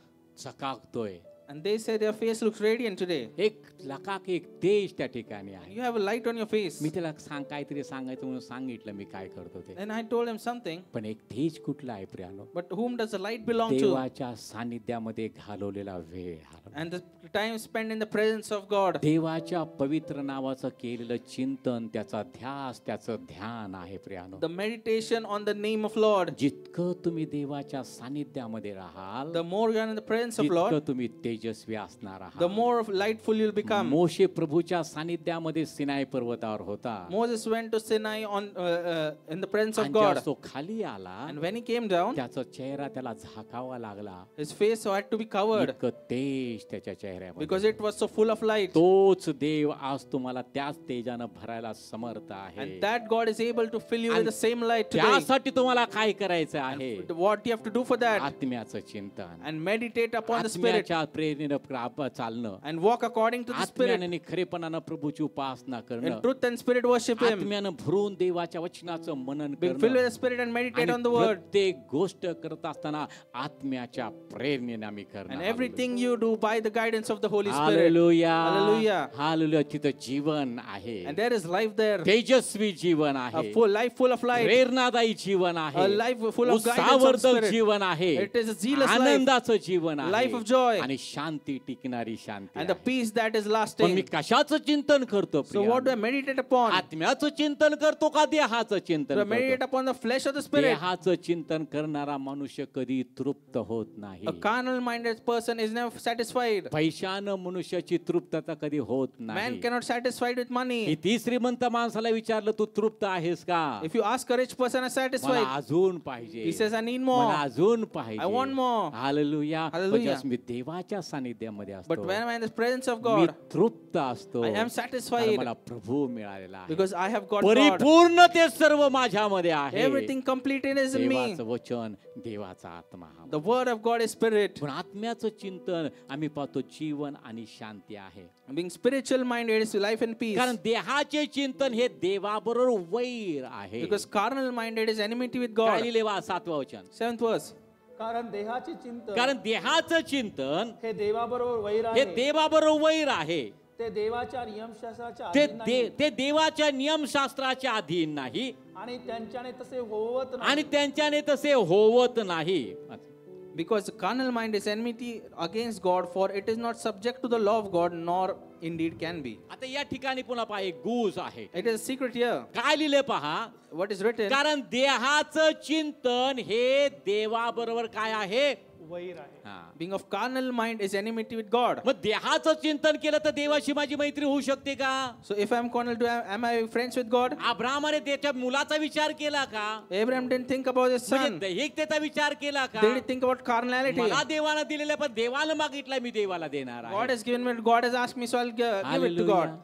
चकाकतोय. and they said your face looks radiant today. एक लकाक एक तेज त्या ठिकाणी आहे. You have a light on your face. मी त्याला काहीतरी सांगायचं म्हणून सांगितलं मी काय करतो ते. And I told him something, पण एक तेज कुठला आहे प्रियानो? but whom does the light belong to? देवाच्या सानिध्यामध्ये घालवलेला वेळ. And the time spent in the presence of God. देवाच्या पवित्र नावाचं केलेलं चिंतन, त्याचा ध्यास, त्याचं ध्यान आहे प्रियानो. The meditation on the name of Lord. जितकं तुम्ही देवाच्या सानिध्यामध्ये राहाल, The more you are in the presence of Lord, तितकं तुम्ही तेजस्वी असणार the आहात. more lightful you'll become. मोशे प्रभूच्या सानिध्यामध्ये सिनाई पर्वतावर होता Moses went to Sinai in the presence of आणि God. जेव्हा तो खाली आला, And when he came down, त्याचा चेहरा त्याला झाकावा लागला. his face had to be covered इतकं तेज त्याच्या चेहऱ्यामध्ये. because it was so full of light. तोच देव आज तुम्हाला त्याच तेजानं भरायला समर्थ आहे. And that God is able to fill you with आणि the same light today. त्यासाठी तुम्हाला काय करायचं आहे? What you have to do for that? आत्म्याचं चिंतन, And meditate upon the Spirit. आत्म्याच्या प्रेरणेनं चालणं, And walk according to the Spirit. आत्म्याने आणि खरेपणानं प्रभूची उपासना In करणं, truth and spirit worship Him. आत्म्यानं भरून देवाच्या वचनाचं मनन Being filled with करणं the Spirit and meditate on आणि the Word. प्रत्येक गोष्ट करत असताना आत्म्याच्या प्रेरणेने आम्ही And करणं. everything you do by the guidance of the Holy Spirit. Hallelujah. Hallelujah. Hallelujah. तिथं जीवन आहे, And there is life there. Tejashwi Jeevan A आहे, full life full of light. प्रेरणादायी जीवन आहे, A life full of guidance of the उत्साहवर्धक Spirit. जीवन आहे, It is a zealous life. आनंदाचं जीवन आहे, Life of joy. आणि शांती टिकणारी शांती And the आहे. peace that is पण मी lasting. कशाचं चिंतन करतो So what do I Priya? meditate upon? आत्म्याचं चिंतन करतो का देहाचं Do I चिंतन meditate करतो? upon the flesh of the Spirit? देहाचं चिंतन करणारा मनुष्य कधी तृप्त होत नाही. A carnal minded person is never satisfied. पैशानं मनुष्याची तृप्तता कधी होत Man नाही. cannot satisfied with money. किती श्रीमंत माणसाला विचारलं तू तृप्त आहेस का? If you ask a rich person, is मला satisfied? अजून पाहिजे, He says, I need मला more. अजून पाहिजे. I want more. Hallelujah. Hallelujah. पण मी देवाच्या सानिध्यामध्ये But असतो, when I'm in the presence of me God, तृप्त असतो, I am कारण satisfied मला प्रभू मिळालेला आहे. because I have got God. परिपूर्ण ते सर्व माझ्यामध्ये आहे. Everything completed is in me. देवाचं वचन, देवाचा आत्मा. The word of God is spirit. पण आत्म्याचं चिंतन आम्ही पाहतो जीवन आणि शांती आहे. Being spiritual minded is life and peace. कारण देहाचे चिंतन हे देवाबरोबर वैर आहे. Because carnal minded is enmity with काय God. लिहिले वा 7वा वचन? 7th verse. कारण देहाचे चिंतन कारण देहाचं चिंतन हे देवाबरोबर वैर हे आहे. देवाबरोबर वैर आहे. ते देवाच्या नियमशास्त्राच्या ते अधीन नाही ते देवाच्या नियमशास्त्राच्या अधीन नाही आणि त्यांच्याने तसे होवत आणि नाही. त्यांच्याने तसे होवत नाही. Because the carnal mind is enmity against God, for it is not subject to the law of God, nor indeed can be. आता या ठिकाणी पुन्हा पहा एक गूज आहे. It is a secret here. काय लिहिले पहा? What is written? कारण देहाचं चिंतन हे देवाबरोबर काय आहे? वैर आहे. हा. Being of carnal mind is enmity with God. मग देहाचं चिंतन केलं तर देवाशी माझी मैत्री होऊ शकते का? So if I'm carnal, am I friends with God? अब्राहमाने त्याच्या मुलाचा विचार केला का? Abraham didn't think about his son. म्हणजे दैहिकतेचा विचार केला का? Did he think about carnality? मला देवानं दिलेलं पण देवानं मागितलं मी देवाला देणार God आहे. has given me, God has asked me, so I'll give it to God.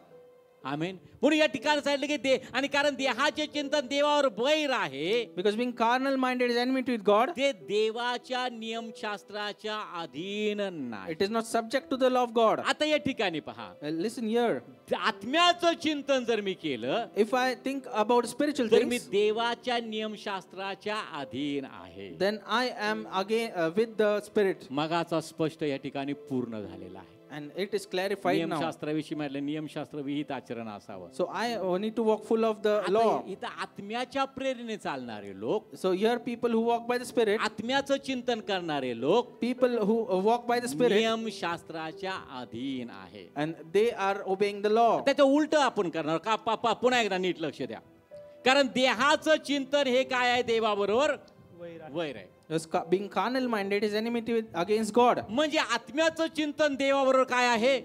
आमेन. म्हणून या ठिकाणी सांगितलं की दे आणि कारण देहाचे चिंतन देवावर वैर आहे, Because being carnal minded is enmity with God. ते देवाच्या नियमशास्त्राच्या अधीन नाही. It is not subject to the law of God. आता या ठिकाणी पहा, Listen here. आत्म्याचं चिंतन जर मी केलं If I think about spiritual तर मी things, देवाच्या नियमशास्त्राच्या अधीन आहे. then I am again with the Spirit. मगाचा स्पष्ट या ठिकाणी पूर्ण झालेला आहे. And it is clarified now. नियमशास्त्राविषयी म्हटलं नियमशास्त्र विहित आचरण असावं. So I need to walk full of the आता law. इथं आत्म्याच्या प्रेरणेने चालणारे लोक, So here people who walk by the Spirit, आत्म्याचं चिंतन करणारे लोक people who walk by the Spirit, नियमशास्त्राच्या अधीन आहे. and they are obeying the law. त्याचं उलट आपण करणार का? पुन्हा एकदा नीट लक्ष द्या. कारण देहाचं चिंतन हे काय आहे? देवाबरोबर वैर आहे. Because being carnal minded is enmity against God. म्हणजे आत्म्याचं चिंतन देवाबरोबर काय आहे?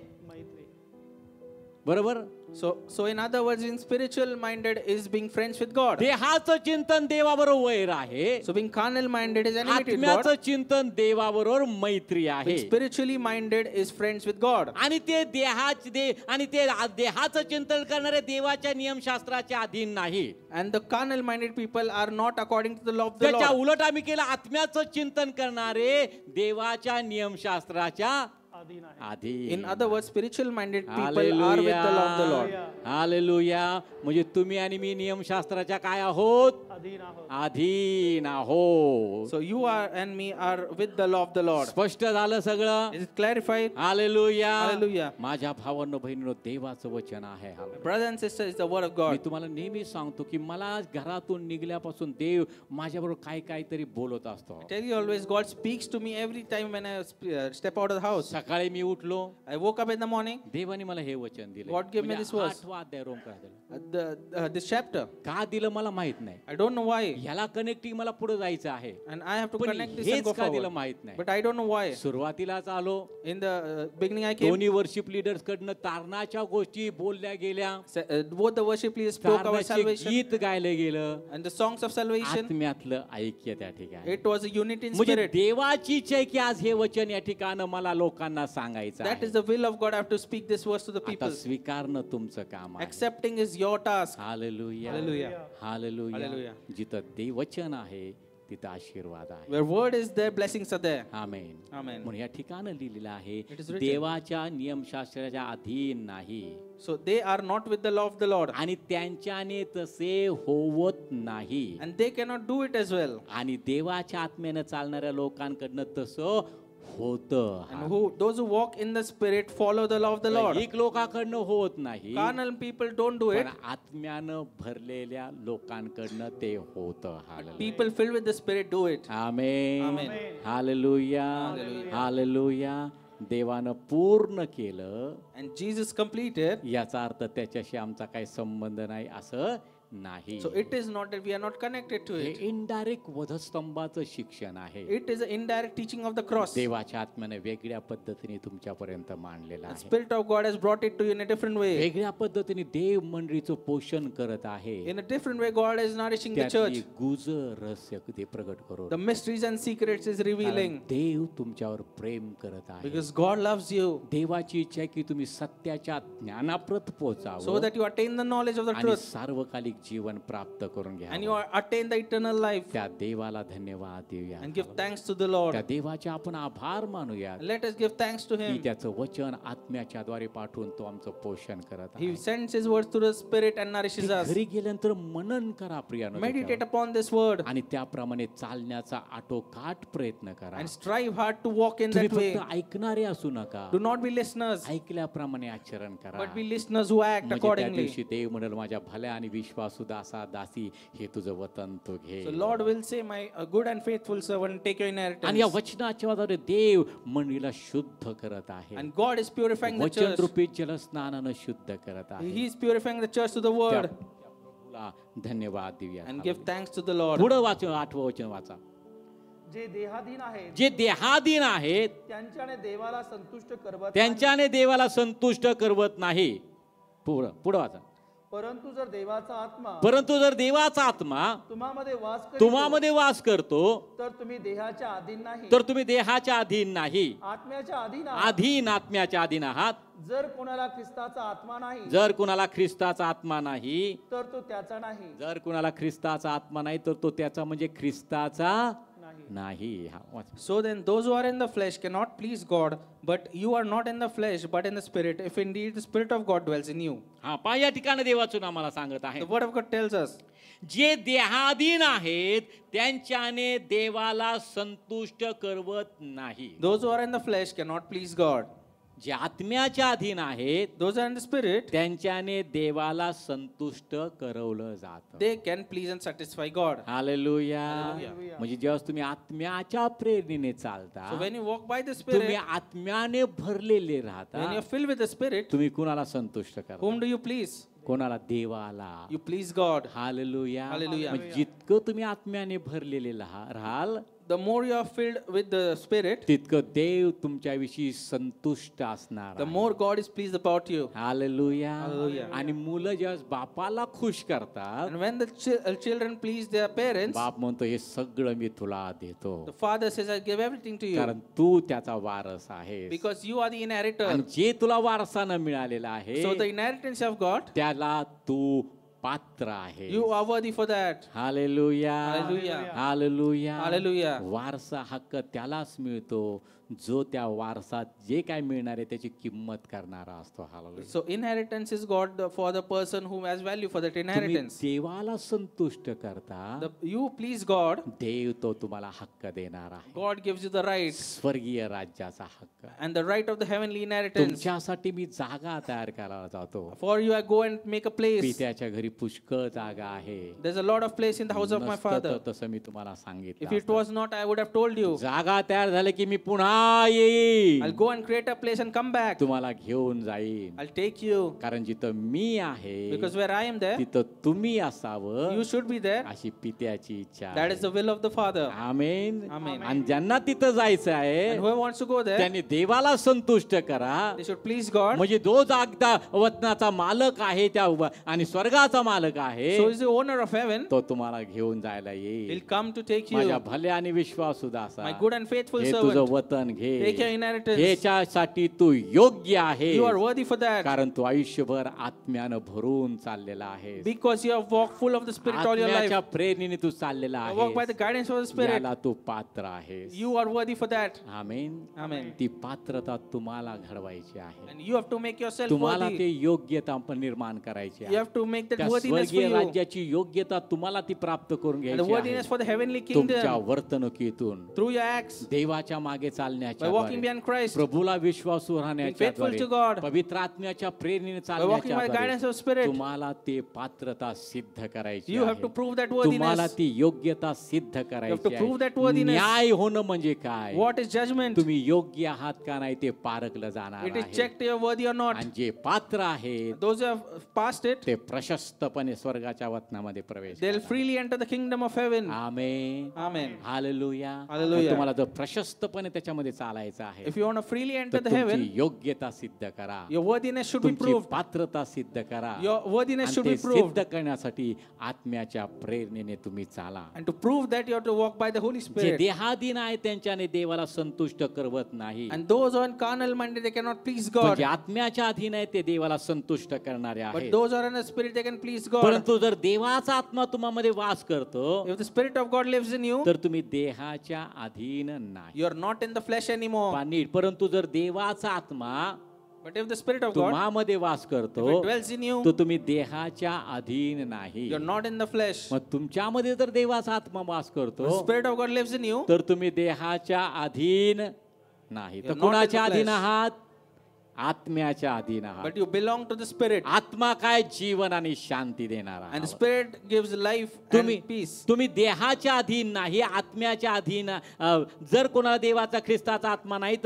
बरोबर. So in other words, in spiritual minded is being friends with God. देहाचं चिंतन देवाबरोबर वैर आहे. So being carnal minded is enmity with God. आत्म्याचं चिंतन देवाबरोबर मैत्री आहे. Being spiritually minded is friends with God. आणि ते देहाचं चिंतन करणारे देवाच्या नियमशास्त्राच्या अधीन नाही. And the carnal minded people are not according to the law of the त्याच्या Lord. उलट आम्ही केलं आत्म्याचं चिंतन करणारे देवाच्या नियमशास्त्राच्या अधीन. In other words, spiritual minded people are with the law of the Lord. Hallelujah. म्हणजे तुम्ही आणि मी नियमशास्त्राच्या काय आहोत? अधीन आहोत. So you are and me are with the law of the Lord. स्पष्ट झालं सगळं? Is it clarified? Hallelujah. Hallelujah. माझ्या भावांनो बहिणींनो, देवाचं वचन आहे. Brothers and sisters, it's the word of me God. तुम्हाला नेहमी सांगतो की मला घरातून निघल्यापासून देव माझ्याबरोबर काहीतरी बोलत असतो. I tell you always, God speaks to me every time when I step out of the house. सकाळी मी उठलो, I woke up in the morning. देवाने मला हे वचन दिले. God gave me this verse. 8वा अध्याय रोमकरा दिला. This chapter. का दिलं मला माहित नाही. I don't know why. ह्याला कनेक्टिंग मला पुढे जायचं आहे. And I have to पण connect this हेच and go का दिलं forward. माहित नाही. But I don't know why. सुरुवातीलाच आलो, In the beginning I came. दोन्ही वर्शिप लीडर्स कडनं तारणाच्या गोष्टी बोलल्या गेल्या, Both the worship leaders spoke about तारणाचे salvation गीत गायले गेलं, and the songs of salvation. आत्म्यातलं ऐक्य त्या ठिकाणी. It was a unity in म्हणजे spirit. देवाची इच्छा आहे की आज हे वचन या ठिकाणी मला लोकांना सांगायचं That आहे. is the will of God. I have to speak this verse to the आता people. स्वीकारणं तुमचं काम आहे. Accepting is your task. Hallelujah. Hallelujah. Hallelujah. Hallelujah. जिथं देववचन आहे तिथं आशीर्वाद आहे. Where word is there, blessings are there. Amen. Amen. म्हणून या ठिकाणी लिहिलेलं आहे It is written. देवाच्या नियमशास्त्राच्या अधीन नाही So they are not with the law of the Lord. आणि त्यांच्याने तसे होवत नाही. And they cannot do it as well. आणि देवाच्या आत्म्यानं चालणाऱ्या लोकांकडनं तसं होतं. And those who walk in the spirit follow the law of the Lord. एक लोकांकडनं होत नाही, Carnal people don't do it. पण आत्म्यानं भरलेल्या लोकांकडनं ते होतं. Hallelujah. People filled with the spirit do it. Amen. Amen. Hallelujah. Hallelujah. देवानं पूर्ण केलं And Jesus completed. याचा अर्थ त्याच्याशी आमचा काही संबंध नाही असं नाही. So it is not that we are not connected to हे it. इनडायरेक्ट वधस्तंभाचं शिक्षण आहे. It is an indirect teaching of the cross. देवाच्या आत्म्याने वेगळ्या पद्धतीने तुमच्यापर्यंत मांडलेला The आहे. Spirit of God has brought it to you in a different way. वेगळ्या पद्धतीने देव मंडळीचं पोषण करत आहे. In a different way, God is nourishing the त्यातली church. गुज रहस्य ते प्रगट करू. The mysteries and secrets is revealing. देव तुमच्यावर प्रेम करत आहे. Because God loves you. देवाची इच्छा आहे की तुम्ही सत्याच्या ज्ञानाप्रत So पोहोचावं that you attain the knowledge of the आणि truth. सार्वकालिक जीवन प्राप्त करून And you घ्या. attain the eternal life. त्या देवाला धन्यवाद देऊया. And give thanks to the त्या Lord. देवाचे आपण आभार मानूया Let us give thanks to की Him. त्याचं वचन आत्म्याच्या द्वारे पाठवून तो आमचं पोषण करत आहे. He sends His words through the Spirit and nourishes us. घरी गेल्यानंतर मनन करा प्रियानो Meditate त्याच्यावर. upon this word आणि त्याप्रमाणे चालण्याचा आटोकाट प्रयत्न करा. and strive hard to walk in तुम्ही that way. फक्त ऐकणारे असू नका, Do not be listeners, ऐकल्याप्रमाणे आचरण करा. but be listeners who act म्हणजे त्या accordingly. दिवशी देव म्हणेल माझ्या भल्या आणि विश्वासू दासा दासी हे तुझं वतन तू घे. So Lord will say, my good and faithful servant, take your आणि या inheritance. वचनाच्या आधारे देव मंडळीला शुद्ध करत आहे. And God is purifying the वचन church. रूपी जलस्नानानं शुद्ध करत आहे. He is purifying the church to the word. त्या प्रभूला धन्यवाद देऊया. And give thanks to the Lord. पुढं वाच, 8वं वचन वाचा. जे देहाधीन आहेत जे देहाधीन आहेत त्यांच्याने देवाला संतुष्ट करवत त्यांच्याने देवाला संतुष्ट करवत नाही. पुढं वाचा. परंतु जर देवाचा आत्मा परंतु जर देवाचा आत्मा तुम्हामध्ये वास करीतो, तुम्हामध्ये वास करतो तर तुम्ही देहाच्या अधीन नाही तर तुम्ही देहाच्या अधीन नाही, आत्म्याच्या अधीन आहात. अधीन आत्म्याच्या अधीन आहात. जर कोणाला ख्रिस्ताचा आत्मा नाही जर कुणाला ख्रिस्ताचा आत्मा नाही, तर तो त्याचा नाही जर कुणाला ख्रिस्ताचा आत्मा नाही तर तो त्याचा म्हणजे ख्रिस्ताचा नाही. हा वाच. So then, those who are in the flesh cannot please God, but you are not in the flesh, but in the Spirit, if indeed the Spirit of God dwells in you. हा पहा या ठिकाणी देवाचं आम्हाला सांगत आहे, The Word of God tells us, जे देहाधीन आहेत त्यांच्याने देवाला संतुष्ट करवत नाही. those who are in the flesh cannot please God. जे आत्म्याच्या अधीन आहेत those are in the spirit, त्यांच्याने देवाला संतुष्ट करवलं जातं. they can please and satisfy God. Hallelujah. Hallelujah. म्हणजे जेव्हा तुम्ही आत्म्याच्या प्रेरणेने चालता So when you walk by the तुम्ही spirit, आत्म्याने भरलेले when राहता you're filled with the spirit, तुम्ही कुणाला संतुष्ट करा? whom do you please? कोणाला? देवाला. You please God. Hallelujah. Hallelujah. मग जितकं तुम्ही आत्म्याने भरलेले राहाल The more you are filled with the spirit, तितकं देव तुमच्याविषयी संतुष्ट असणार the आहे. more God is pleased about you. Hallelujah. Hallelujah. आणि मुलं जेव्हा बापाला खुश करतात And when the children please their parents, बाप म्हणतो हे सगळं मी तुला देतो the father says, I give everything to you कारण तू त्याचा वारस आहेस. because you are the inheritor. आणि जे तुला वारसानं मिळालेलं आहे So the inheritance you have got, त्याला तू पात्र आहे. you are worthy for that. Hallelujah. Hallelujah. Hallelujah. Hallelujah. वारसा हक्क त्यालाच मिळतो जो त्या वारसात जे काय मिळणार आहे त्याची किंमत करणारा असतो. Hallelujah. So inheritance is God for the person who has value for that तुम्ही inheritance. देवाला संतुष्ट करता You please God, देव तो तुम्हाला हक्क देणार आहे. God gives you the right स्वर्गीय राज्याचा हक्क. and the right of the heavenly inheritance. तुमच्यासाठी मी जागा तयार करायला जातो. For you, I go and make a place. पित्याच्या घरी पुष्कळ जागा आहे. There's a lot of place in the house of my नसतं father. तर तसं मी तुम्हाला If सांगितलं it असतं. was not, I would have told you. जागा तयार झाली की मी पुन्हा येईन. I'll go and create a place and come back. तुम्हाला घेऊन जाईन. I'll take you कारण जिथं मी आहे because where I am there, तिथं तुम्ही असावं you should be there. अशी पित्याची इच्छा That is आहे. the will of the Father. Amen. Amen. आणि ज्यांना तिथं जायचं And आहे whoever wants to go there, त्यांनी देवाला संतुष्ट करा. they should please God. म्हणजे जो जागता वतनाचा मालक आहे त्या आणि स्वर्गाचा मालक आहे So is the owner of heaven. तो तुम्हाला घेऊन जायला He'll येईल. come to take माझ्या you. भल्या आणि विश्वासू दासा My good and faithful हे तुझं servant. वतन घे. Take your inheritance. ह्याच्यासाठी तू योग्य आहे You are worthy for that कारण तू आयुष्यभर आत्म्यानं भरून चाललेला आहे. because you have walked full of the Spirit all your आत्म्याच्या life. प्रेरणेने तू चाललेला You walk by the आहे. guidance of the Spirit. याला तू पात्र आहेस. You are worthy for that. Amen. Amen. ती पात्रता तुम्हाला घडवायची आहे. And you have to make yourself तुम्हाला ते worthy. योग्यता पण निर्माण करायची You आहे. have to make that त्या worthiness for स्वर्गीय you. राज्याची योग्यता तुम्हाला ती प्राप्त करून And the घ्यायची worthiness आहे. for the heavenly तुमच्या kingdom वर्तणुकीतून through your acts, देवाच्या मागे by चालण्याच्या walking द्वारे, behind Christ, प्रभूला विश्वासू राहण्याच्या faithful to द्वारे, God, पवित्र आत्म्याच्या प्रेरणेने by walking चालण्याच्या by the guidance द्वारे of Spirit. तुम्हाला ते पात्रता सिद्ध करायची You have to आहे. prove that तुम्हाला worthiness. ती योग्यता सिद्ध You have to करायची prove that आहे. worthiness. न्याय होणं म्हणजे काय? What is judgment? तुम्ही योग्य आहात का नाही ते पारखलं जाणार It is आहे. checked you are worthy or not. आणि जे पात्र आहेत Those who have passed it, ते प्रशस्तपणे स्वर्गाच्या वतनामध्ये प्रवेश they'll करतात. freely enter the kingdom of heaven. Amen. Amen. Hallelujah. Hallelujah. तुम्हाला जर प्रशस्तपणे त्याच्यामध्ये चालायचं आहे If you want to freely enter तर the heaven, तुमची योग्यता सिद्ध करा. your worthiness should be तुमची proved. पात्रता सिद्ध करा. Your worthiness आणि should ते be proved. सिद्ध करण्यासाठी आत्म्याच्या प्रेरणेने तुम्ही चाला. And to prove that, you have to walk by the Holy जे Spirit. देहाधीन आहे त्यांच्याने देवाला संतुष्ट करवत नाही. And those who are carnal minded, they cannot please God. म्हणजे आत्म्याच्या अधीन आहे ते देवाला संतुष्ट करणारे But आहेत. those who are in the Spirit, they can please God. परंतु जर देवाचा आत्मा तुम्हामध्ये वास करतो If the Spirit of God lives in you, तर तुम्ही देहाच्या अधीन नाही. you are not in the flesh anymore. नीट. परंतु जर देवाचा आत्मा But if the Spirit of God, तुम्हामध्ये वास if करतो it dwells in you, तर तुम्ही देहाच्या अधीन नाही. you're not in the flesh. मग तुमच्यामध्ये जर देवाचा आत्मा वास The करतो Spirit of God lives in you, तर तुम्ही देहाच्या अधीन नाही. तर You're not in कुणाच्या the अधीन flesh. आहात? आत्म्याच्या अधीन आहात. but you belong to the Spirit. आत्मा काय? जीवन आणि शांती देणारा. And the Spirit gives life तुम्ही and peace. तुम्ही देहाच्या अधीन नाही, आत्म्याच्या अधीन. जर कोणाला देवाचा ख्रिस्ताचा आत्मा नाही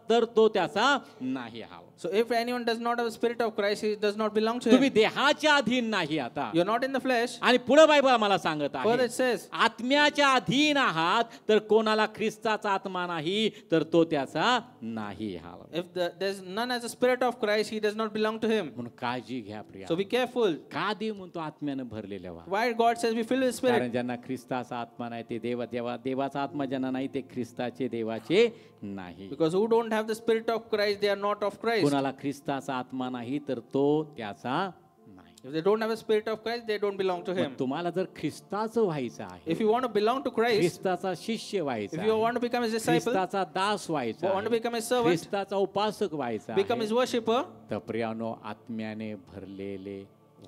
तर तो त्याचा नाही हा. So if anyone does not have the Spirit of Christ, he does not belong to तुम्ही him. देहाच्या अधीन नाही आता. You're not in the flesh. आणि पुढे बायबल आम्हाला सांगत Further आहे it says, आत्म्याच्या अधीन आहात तर कोणाला ख्रिस्ताचा आत्मा नाही तर तो त्याचा नाही हा. if there's none has the Spirit of Christ, he does not belong to him. म्हणून काळजी घ्या प्रिया. So be careful. का देव म्हणतो आत्म्यानं भरलेले व्हा? Why God says be filled with the कारण Spirit? ज्यांना ख्रिस्ताचा आत्मा नाही ते देवाचा आत्मा ज्यांना नाही ते ख्रिस्ताचे देवाचे नाही. Because who don't have the Spirit of Christ, they are not of Christ. कोणाला ख्रिस्ताचा आत्मा नाही तर तो त्याचा नाही. If they don't have the Spirit of Christ, they don't belong to him. मग तुम्हाला जर ख्रिस्ताचं व्हायचं आहे, If you want to belong to Christ, ख्रिस्ताचा शिष्य व्हायचा if you आहे, want to become his disciple, ख्रिस्ताचा दास व्हायचा want to आहे, become his servant, ख्रिस्ताचा उपासक व्हायचा become आहे, his worshipper, तर प्रियानो आत्म्याने भरलेले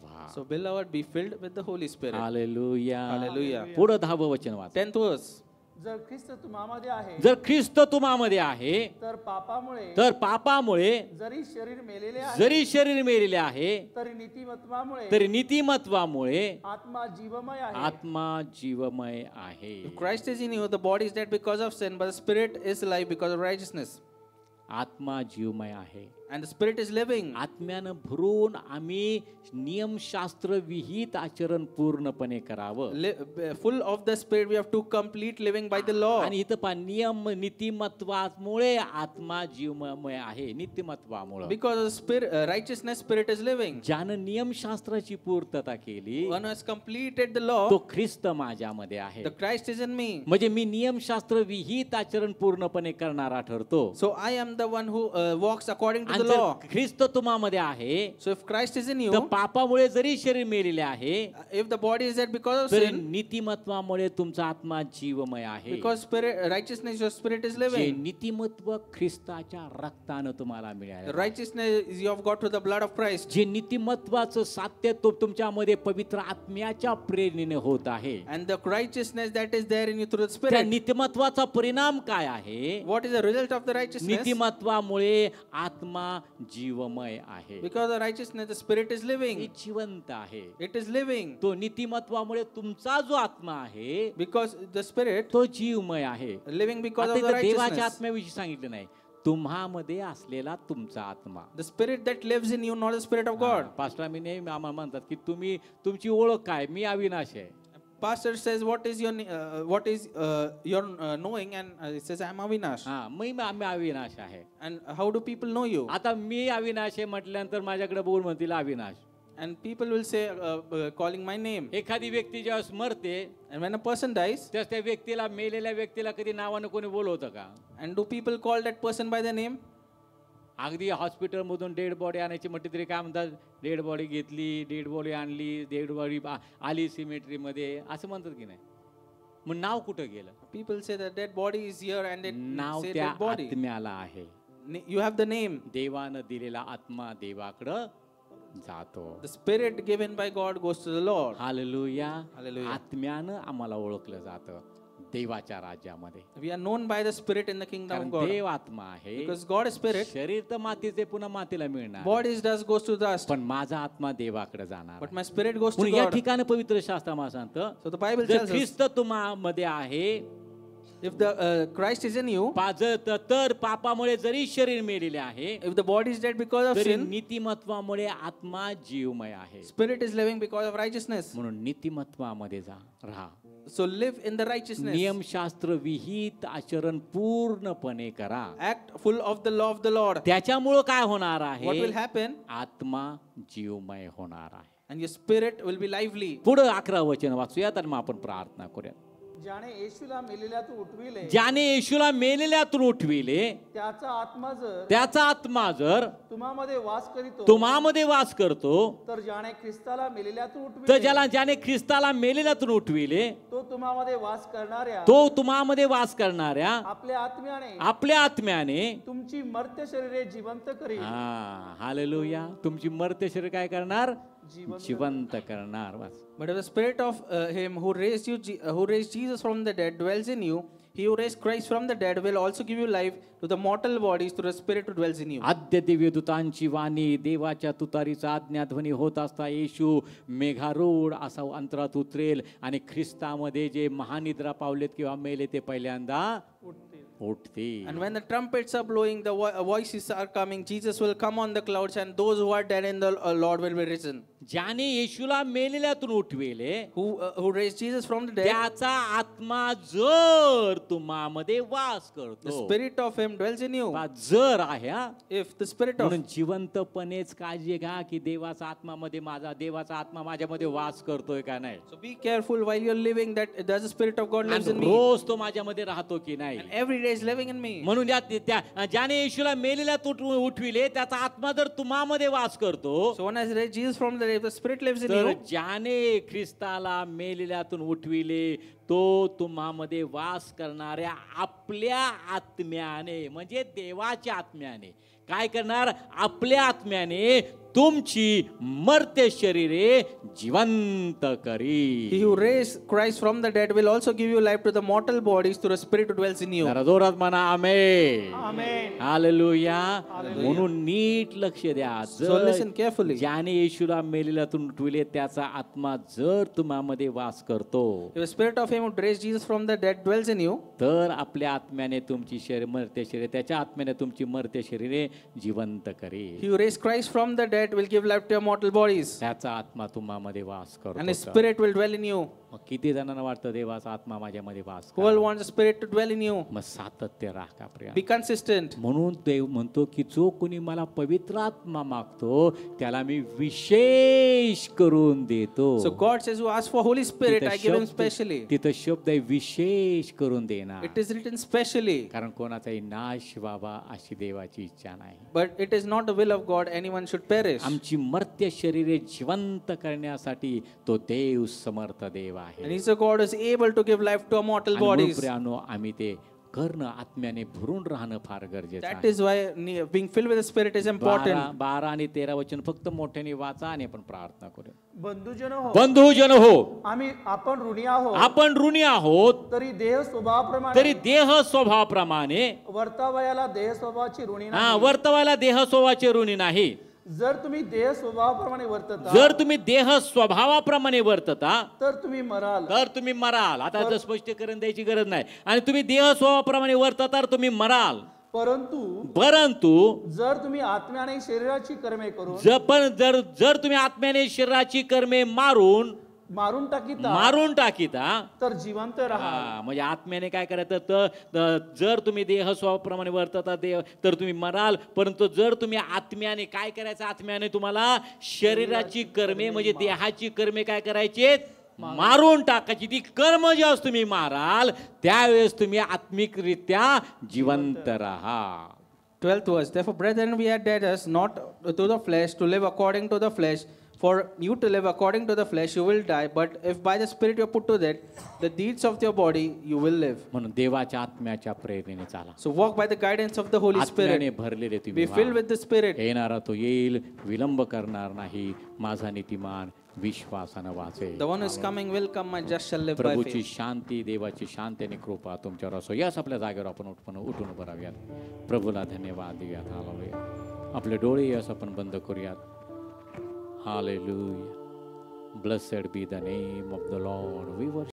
व्हा. so beloved, be filled with the Holy Spirit. Hallelujah. Hallelujah. पुढे 10वं वचन वाचा. 10th verse. जर ख्रिस्त तुम्हामध्ये आहे जर ख्रिस्त तुम्हामध्ये आहे तर पापामुळे तर पापामुळे जरी शरीर मेलेले आहे जरी शरीर मेलेले आहे तरी नीतिमत्वामुळे तरी नीतिमत्वामुळे आत्मा जीवमय आहे आत्मा जीवमय आहे. If Christ is in you, the body is dead because of sin, but the spirit is alive because of righteousness. आत्मा जीवमय आहे. And the spirit is living. आत्म्यानं भरून आम्ही नियमशास्त्र विहित आचरण पूर्णपणे करावं. Full of the spirit, we have to complete living by the law. आणि इथं पहा नियम नीतिमत्वामुळे आत्मा जीवमय आहे. नीतिमत्वामुळे Because of the spirit, righteousness, spirit is living. ज्यानं नियमशास्त्राची पूर्तता केली One who has completed the law, तो ख्रिस्त माझ्यामध्ये आहे. the Christ is in me. म्हणजे मी नियमशास्त्र विहित आचरण पूर्णपणे करणारा ठरतो. So I am the one who walks according to आणि the जर law. ख्रिस्त तुम्हामध्ये आहे So if Christ is in तर you, पापामुळे जरी शरीर मेलेले आहे if the body is dead because of तरी sin, नीतिमत्वामुळे तुमचा आत्मा जीवमय आहे. because spirit, righteousness, your spirit is जे living. नीतिमत्व ख्रिस्ताच्या रक्तानं तुम्हाला The मिळालं. righteousness you have got through the blood of Christ. जे नीतिमत्वाचं सात्य तो तुमच्यामध्ये पवित्र आत्म्याच्या प्रेरणेने होत आहे. And the righteousness that is there in you through the त्या spirit. नीतिमत्वाचा परिणाम काय आहे? What is the result of the righteousness? नीतिमत्वामुळे आत्मा जीवमय आहे. Because of righteousness, the spirit is हे living. जिवंत आहे. It is living. तो नीतिमत्वामुळे तुमचा जो आत्मा आहे Because the spirit तो जीवमय आहे. living because आता of the इथं देवाच्या righteousness. आत्म्याविषयी सांगितलं नाही, तुम्हामध्ये असलेला तुमचा आत्मा. The spirit that lives in you, not the spirit of God. Pastor मी नेहमी आम्हाला म्हणतात की तुमची ओळख काय? मी अविनाश आहे. Pastor says, what is your knowing? And it says, I am Avinash. हा आम्ही अविनाश आहे. And how do people know you? आता मी अविनाश आहे म्हटल्यानंतर माझ्याकडे बघून म्हणतील Avinash. And people will say, calling my name. एखादी व्यक्ती ज्यावेळेस मरते And when a person dies, त्यास त्या व्यक्तीला मेलेल्या व्यक्तीला कधी नावानं कोणी बोलवतं का? and do people call that person by their name? अगदी हॉस्पिटलमधून डेड बॉडी आणायची म्हटली तरी काय म्हणतात, डेड बॉडी घेतली, डेड बॉडी आणली, डेड बॉडी आली सिमेट्रीमध्ये, असं म्हणतात की नाही? मग नाव कुठं गेलं? People say that dead body is here and they now say त्या dead body. आत्म्याला आहे. You have the name. देवानं दिलेला आत्मा देवाकडं जातो. The spirit given by God goes to the Lord. Hallelujah. Hallelujah. आत्म्यानं आम्हाला ओळखलं जातं देवाच्या राज्यामध्ये. We are known by the spirit in the kingdom कारण of God. देव आत्मा आहे. Because God is spirit. शरीर तर मातीचे पुन्हा मातीला मिळणार, Bodies does goes to dust. पण माझा आत्मा देवाकडे जाणार. But my spirit goes to म्हणून या God. ठिकाणी पवित्र शास्त्र मला सांगतं, So the Bible जर tells us, ख्रिस्त तुम्हामध्ये आहे if the Christ is in you, तर पापामुळे जरी शरीर मेलेले आहे if the body is dead because of तरी sin, नीतिमत्वामुळे आत्मा जीवमय आहे. spirit is living because of righteousness. म्हणून नीतिमत्वामध्ये राहा. So live in the righteousness. नियमशास्त्र विहित आचरण पूर्णपणे करा. Act full of the law of the Lord. त्याच्यामुळं काय होणार What will आहे? happen? आत्मा जीवमय होणार आहे. And your spirit will be lively. पुढं 11 वचन वाचूयात आणि मग आपण प्रार्थना करूया. ज्याने येशूला मेलेल्यातून उठविले ज्याने येशूला मेलेल्यातून उठविले त्याचा आत्मा जर त्याचा आत्मा जर तुम्हामध्ये वास करीतो तुम्हामध्ये वास करतो तर ज्याने ख्रिस्ताला मेलेल्यातून तर उठविले ज्याने ख्रिस्ताला मेलेल्यातून उठविले तो तुम्हामध्ये वास करणाऱ्या तो तुम्हामध्ये वास करणाऱ्या आपल्या आत्म्याने तुमची मर्त्य शरीरे जिवंत करील. हालेलुया. तुमची मर्त्य शरीर काय करणार? जिवंत करणार. वाच. But if the spirit of him who raised Jesus from the dead dwells in you, he who raised Christ from the dead will also give you life to the mortal bodies through the spirit who dwells in you. आद्य दिव्य दूतांची वाणी देवाच्या तुतारीचा आज्ञाध्वनी होत असता येशू मेघारूढ असा अंतरात उतरेल आणि ख्रिस्तामध्ये जे महानिद्रा पावलेत किंवा मेले ते पहिल्यांदा उठतील. And when the trumpets are blowing, the voices are coming, Jesus will come on the clouds, and those who are dead in the Lord will be risen. ज्याने येशूला मेलेल्यातून उठविले Who raised Jesus from the dead, त्याचा आत्मा जर तुम्हामध्ये वास the करतो. spirit of him dwells in you. जर आहे हा. If the spirit of, म्हणून जिवंतपणेच काळजी घ्या की देवाचा आत्मा माझ्यामध्ये वास करतोय का नाही. so be careful while you're living that does the spirit of God lives in आणि me, रोज तो माझ्यामध्ये राहतो की नाही. and every day is living in me. म्हणून ज्याने येशूला मेलेल्यातून उठविले त्याचा आत्मा जर तुम्हामध्ये वास करतो So when I raised Jesus from the dead, the spirit lives in तर you. ज्याने ख्रिस्ताला मेलेल्यातून उठविले तो तुम्हामध्ये वास करणाऱ्या आपल्या आत्म्याने, म्हणजे देवाच्या आत्म्याने काय करणार? आपल्या आत्म्याने तुमची मर्त्य शरीरे जिवंत करी. He who raised Christ from the dead will also give you life to the mortal bodies through the Spirit who dwells in you. जरा जोरात म्हणा आमेन. आमेन. हालेलुया. म्हणून नीट लक्ष द्या. So listen carefully. ज्याने येशूला मेलेल्यातून उठविले त्याचा आत्मा जर तुम्हामध्ये वास करतो, If the Spirit of Him who raised Jesus from the dead dwells in you, तर आपल्या आत्म्याने तुमची मर्त्य शरीरे, त्याच्या आत्म्याने तुमची मर्त्य शरीरे जिवंत करेल. He who raised Christ from the dead will give life to your mortal bodies, त्याचा आत्मा तुम्हामध्ये वास and His करतो. Spirit will dwell in you. मग किती जणांना वाटतं देवाचा आत्मा माझ्यामध्ये वास Who all करावा? wants the Spirit to dwell in you? मग सातत्य राखा प्रिया. Be consistent. म्हणून देव म्हणतो की जो कोणी मला पवित्र आत्मा मागतो त्याला मी विशेष करून देतो. So God says, who asks for Holy Spirit, I give him specially. तिथं शब्द आहे विशेष करून देणार. It is written specially. कारण कोणाचाही नाश व्हावा अशी देवाची इच्छा नाही. But it is not the will of God anyone should perish. आमची मर्त्य शरीरे जिवंत करण्यासाठी तो देव समर्थ देव And आहे. He's a God who is able to give life to our mortal आणि म्हणून bodies. प्रियानो, आम्ही ते करणं आत्म्याने भरून राहणं फार गरजेचं That आहे. is why being filled with the Spirit is important. 12 आणि 13 वचन फक्त मोठ्याने वाचा आणि आपण प्रार्थना करूया. बंधुजन हो, बंधुजन हो, आपण ऋणी आहोत, आपण ऋणी आहोत, तरी देह स्वभावाप्रमाणे तरी देह स्वभावाप्रमाणे वर्तावयाला देह स्वभावाची ऋणी हा नाही. वर्तवाला देह स्वभावाचे ऋणी नाही. जर तुम्ही देह स्वभावाप्रमाणे वर्तता जर तुम्ही देह स्वभावाप्रमाणे वर्तता तर तुम्ही मराल. तर तुम्ही मराल. आता याचं स्पष्टीकरण द्यायची गरज नाही. आणि तुम्ही देह स्वभावाप्रमाणे वर्तता तर तुम्ही मराल. परंतु जर तुम्ही आत्म्याने शरीराची कर्मे करून जर तुम्ही आत्म्याने शरीराची कर्मे मारून टाकीता तर जिवंत राहा. म्हणजे आत्म्याने काय करायचं तर जर तुम्ही देह स्वभावाप्रमाणे वर्तता तर तुम्ही मराल. परंतु जर तुम्ही आत्म्याने काय करायचं, आत्म्याने तुम्हाला शरीराची कर्मे म्हणजे देहाची कर्मे काय करायची, मारून टाकायची. ती कर्म जेव्हा तुम्ही माराल त्यावेळेस तुम्ही आत्मिकरित्या जिवंत राहा. 12th verse. Therefore, brethren, we are dead us not to the flesh, to live according to the flesh. For you to live according to the flesh, you will die. But if by the Spirit you are put to death, the deeds of your body you will live. म्हणून देवाच्या आत्म्याच्या प्रेरणेने चाला. So walk by the guidance of the Holy आत्म्याने Spirit. भरलेले तुम्ही Be filled with the Spirit. येणारा तो येईल, विलंब करणार नाही. माझा नीतिमान विश्वासानं वाचेल. The one who is coming will come, my just shall live by प्रभूची faith. शांती, देवाची शांती आणि कृपा तुमच्यावर असो. याच आपल्या जागेवर आपण उठून उभं राहूयात. प्रभूला धन्यवाद देऊयात. हालेलुया. आपले डोळे यास आपण बंद करूयात. Hallelujah. Blessed be the name of the Lord. We worship